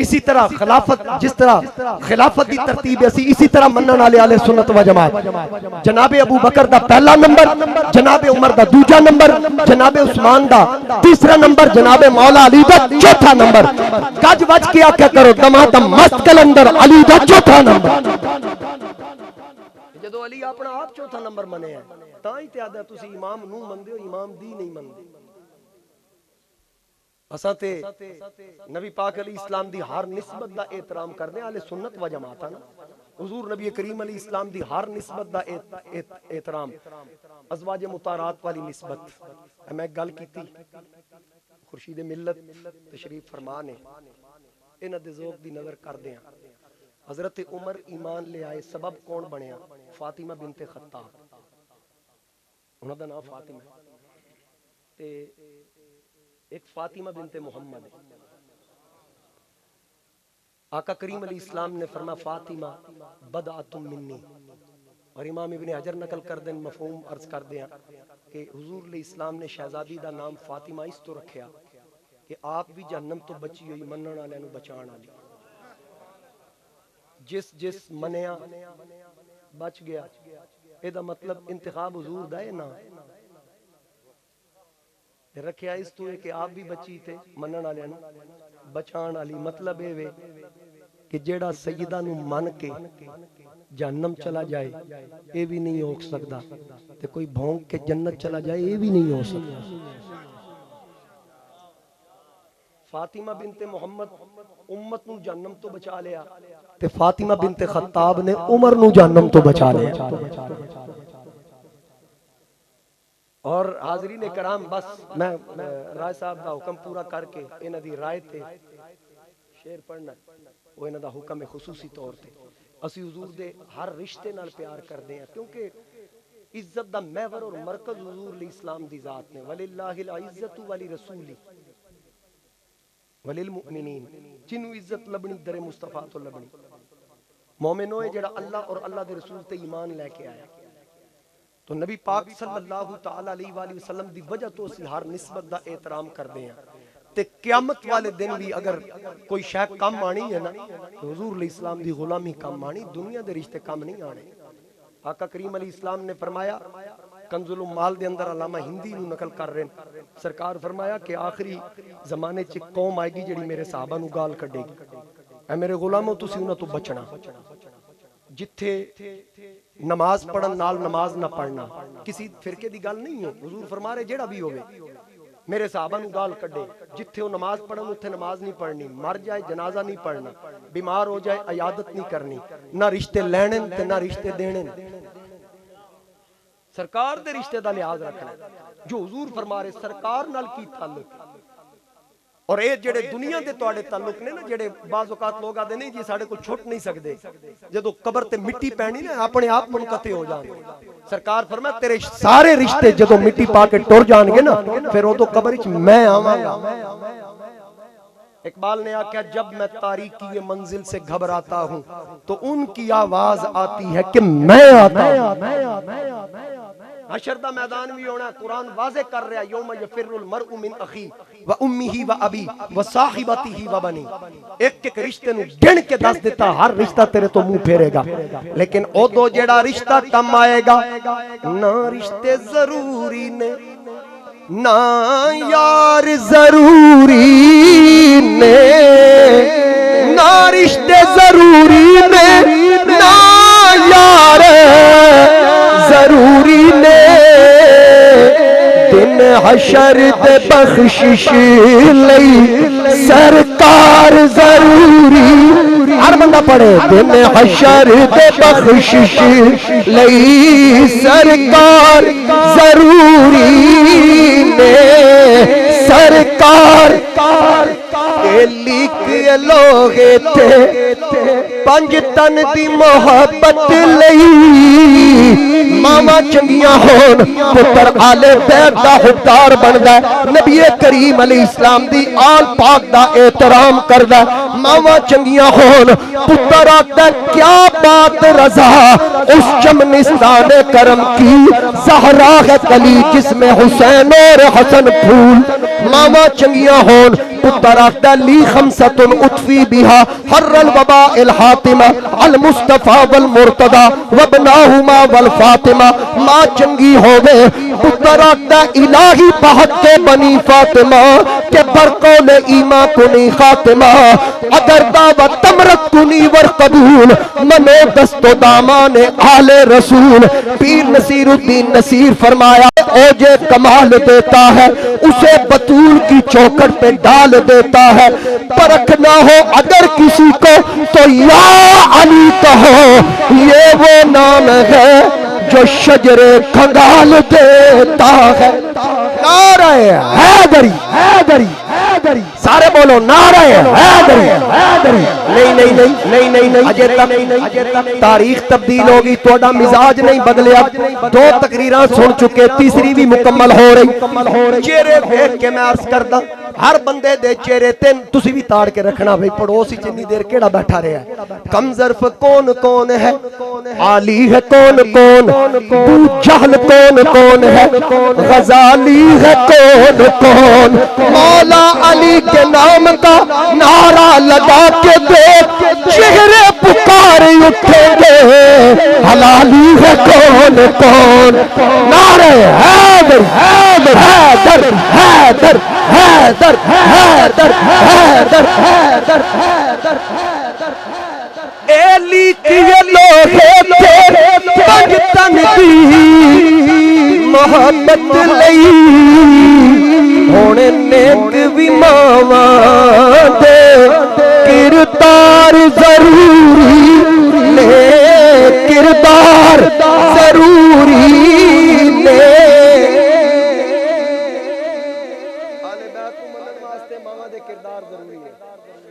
اسی طرح خلافت، جس طرح خلافت دی ترتیب اسی اسی طرح منن والے اہل سنت و جماعت، جناب ابو بکر دا پہلا نمبر، جناب عمر دا دوجا نمبر، جناب عثمان دا تیسرا نمبر، جناب مولا علی دا چوتھا نمبر۔ گج وج کے آکھیا کرو دمادم مست کلندر علی دا چوتھا نمبر۔ جدو علی اپنا آپ چوتھا نمبر منے ہیں تاں ہی تے آدھا تسی امام نو مندے ہو، امام دی نہیں مندے۔ اساں تے نبی پاک علیہ السلام دی ہر نسبت دا احترام کردے اہل سنت و جماعت نا. حضور نبی کریم علیہ السلام دی ہر نسبت دا احترام. ازواج مطہرات والی نسبت میں ایک گل کیتی خورشید ملت تشریف فرما نے انہاں دے ذوق دی نظر کردے ہیں. حضرت عمر ایمان لے آئے سبب کون بنیا؟ فاطمہ بنت خطاب. انہاں دا نام فاطمہ تے ایک فاطمہ بنت محمد ہے. آقا کریم علیہ السلام نے فرمایا فاطمہ بدعۃ منی. اور امام ابن حجر نقل کر دیں مفہوم عرض کر دیں کہ حضور علیہ السلام نے شہزادی دا نام فاطمہ اس تو رکھیا کہ آپ بھی جہنم تو بچی ہوئی منن والے نو بچان والی. جس منیا بچ گیا اے دا مطلب انتخاب حضور دا ہے نا رکھیا اس تو ہے کہ آپ بھی بچی تھے منن والے نو بچان والی. مطلب اے وے کہ جیڑا سیدہ نو من کے جہنم چلا جائے اے بھی نہیں ہو سکتا تے کوئی بھونک کے جنت چلا جائے اے بھی نہیں ہو سکتا. فاطمہ بنت محمد امت نو جہنم تو بچا لیا تے فاطمہ بنت خطاب نے عمر نو جہنم تو بچا لیا. اور حاضرین کرام بس میں رائے صاحب دا حکم پورا کر کے انہاں دی رائے تے شعر پڑھنا وہ انہاں دا حکم ہے خصوصی طور تے. اسی حضور دے ہر رشتے نال پیار کردے ہیں کیونکہ عزت دا محور اور مرکز حضور علیہ السلام دی ذات نے. وللہ العزت ولرسولہ وللمؤمنین. جنوں عزت لبنی در مصطفیٰ تو لبنی. مومن ہوئے جڑا اللہ اور اللہ دے رسول تے ایمان لے کے آیا. تو نبی پاک صلی اللہ تعالی علیہ وآلہ وسلم دی وجہ تو اسی ہر نسبت دا احترام کردے ہیں. تے قیامت والے دن بھی اگر کوئی شے کم آنی ہے نا تو حضور علیہ السلام دی غلامی کم آنی, دنیا دے رشتے کم نہیں آنے. آقا کریم علیہ السلام نے فرمایا کنز المال دے اندر علامہ ہندی نو نقل کر رہے ہیں سرکار فرمایا کہ آخری زمانے چ قوم آئے گی جڑی میرے صحابہ نو گال کڈے گی. اے میرے غلاموں تسی انہاں تو بچنا. جتھے نماز پڑھن نال نماز نہ پڑھنا کسی فرقے دی گل نہیں ہے. حضور فرما رہے جیڑا بھی ہوئے میرے صحابہ نو گال کڈے جتھے وہ نماز پڑھن اتھے نماز نہیں پڑھنی, مر جائے جنازہ نہیں پڑھنا, بیمار ہو جائے عیادت نہیں کرنی, نہ رشتے لینے تے نہ رشتے دینے. سرکار دے رشتے دا لحاظ رکھنا جو حضور فرما رہے سرکار نال کی تعلق. اور اے جڑے دنیا دے تواڈے تعلق نے نا جڑے بعض اوقات لوگ آدے نہیں جی ساڈے کو چھٹ نہیں سکدے جدوں قبر تے مٹی پینی نا اپنے آپ منقطع ہو جان. سرکار فرمایا تیرے سارے رشتے جدوں مٹی پا کے ٹر جان گے نا پھر اودوں قبر وچ میں آواں گا. اقبال نے آکھا جب میں تاریکی منزل سے گھبراتا ہوں تو ان کی آواز آتی ہے کہ میں آتا ہوں. حشر دا میدان بھی ہونا قرآن واضح کر رہا یوم یفر المرء من اخی و امیہ و ابی و صاحبتہ و بنی. ایک ایک رشتے نو گن کے دس دیتا ہر رشتہ تیرے تو منہ پھیرے گا لیکن او دو جیڑا رشتہ کم آئے گا نہ رشتے ضروری نے نہ یار ضروری نے, نہ رشتے ضروری نے نہ یار ضروری نے. دن حشر دے بخشش لئی سرکار ضروری. ہر بندہ پڑھے دن حشر دے بخشش لئی سرکار ضروری نے. سرکار کے لکھ لوگے تھے پنج تن دی محبت لئی. ماما چنگیاں ہون پتر آل بیت دا حقدار بندا ہے. نبی کریم علیہ السلام دی آل پاک دا احترام کردا ہے. ماما چنگیاں ہون پتر آتا ہے کیا بات رضا اس چمنستان کرم کی زہرا ہے کلی جس میں حسین اور حسن پھول. ماما چنگیاں ہون پتر آتا لی خمسۃ اطفی بہا حر الوباء الحاتمہ المصطفى والمرتضی وابناہما والفاطمہ ماں چنگی ہوگے پتر آتا الہی بہت کے بنی فاطمہ کہ برقول ایمان کنی خاتمہ اگر دعوت تمرت کنی ور قبول منو دست و دامان آل رسول پیر نصیر الدین نصیر فرمایا اوجے کمال دیتا ہے اسے بطول کی چوکٹ پہ ڈال دیتا ہے پرکھ نہ ہو اگر کسی کو تو یا علی کہو یہ وہ نام ہے جو شجر کھنگال دیتا ہے نعرہ حیدری حیدری حیدری سارے بولو نعرہ حیدری حیدری نہیں اجے تک تاریخ تبدیل ہوگی توڑا مزاج نہیں بدلیا دو تقریراں سن چکے تیسری بھی مکمل ہو رہی چہرے دیکھ کے میں عرض کردا ہر بندے دے چہرے تے تسی بھی تاڑ کے رکھنا بھئی پڑوسی جنی دیر کیڑا بیٹھا رہا ہے کم ظرف کون کون ہے علی ہے کون کون ابو جہل کون کون ہے غزالی ہے کون کون مولا علی کے نام کا نعرہ لگا کے دیکھ چہرے پکار اٹھیں گے حلالی ہے کون کون نعرہ حیدر حیدر حیدر حیدر حیدر حیدر حیدر حیدر حیدر ایلی کیے لوگے تھے پنجتن دی محبت لئی ہونے نیک بھی ماواں دے کردار ضروری لے کردار ضروری لے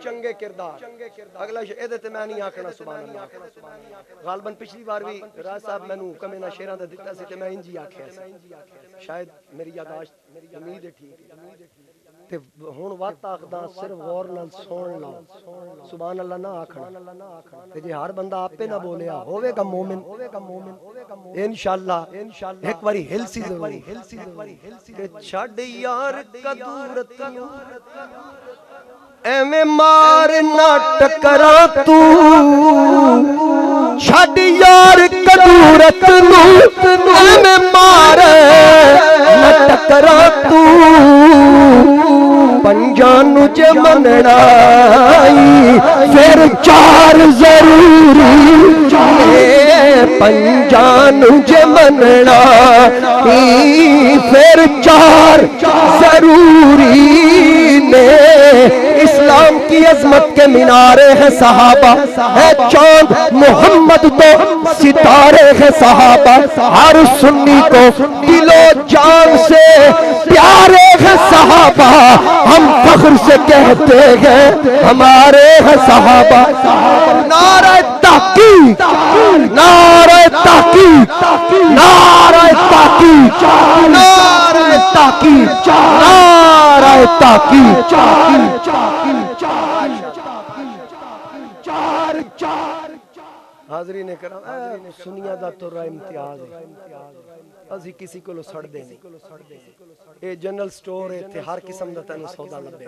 چنگے کردار اگلا شہدے تے میں نہیں آکھنا سبحان اللہ غالباً پچھلی بار بھی راز صاحب میں نو کمے نہ شیران دے دیتا سی تے میں انجی آکھیا سی شاید میری یاداشت امید ہے ٹھیک تے ہن وقت آکھدا صرف غور نال سن لو سبحان اللہ نہ آکھنا تے جے ہر بندہ آپ پہ نہ بولیا ہوے گا مومن انشاءاللہ ایک باری ہل سی کہ چھڈ یار کدورت ایویں مار نہ ٹکرا تو چھڈ یار کدورت نو ایویں مار نہ ٹکرا تو پنجان جے منڑائی پھر چار ضروری پنجان جے منڑائی پھر چار ضروری نے اسلام کی عظمت کے مینارے ہیں صحابہ ہے چاند محمد تو ستارے ہیں صحابہ ہر سنی کو دل و جان سے پیارے ہیں صحابہ ہم فخر سے کہتے ہیں ہمارے ہیں صحابہ نعرہ تحقیق نعرہ تحقیق نعرہ تحقیق نعرہ تحقیق نعرہ تحقیق حاضرین کرام سنیا دا تو رہا امتیاز ہے ازی کسی کو لو سڑ دے نہیں اے جنرل سٹور ہے تھے ہر قسم دا تینو سودا لبے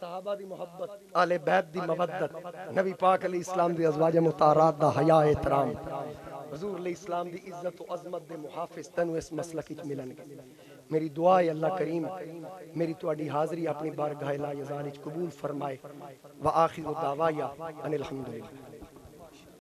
صحابہ دی محبت آل بیت دی مودت نبی پاک علیہ السلام دی ازواج مطہرات دا حیا احترام حضور علیہ السلام دی عزت و عظمت دے محافظ تینو اس مسلک وچ ملن گے میری دعا ہے اللہ کریم میری تواڈی حاضری اپنی بارگاہ لا یزال وچ قبول فرمائے وآخر دعوایا ان الحمدللہ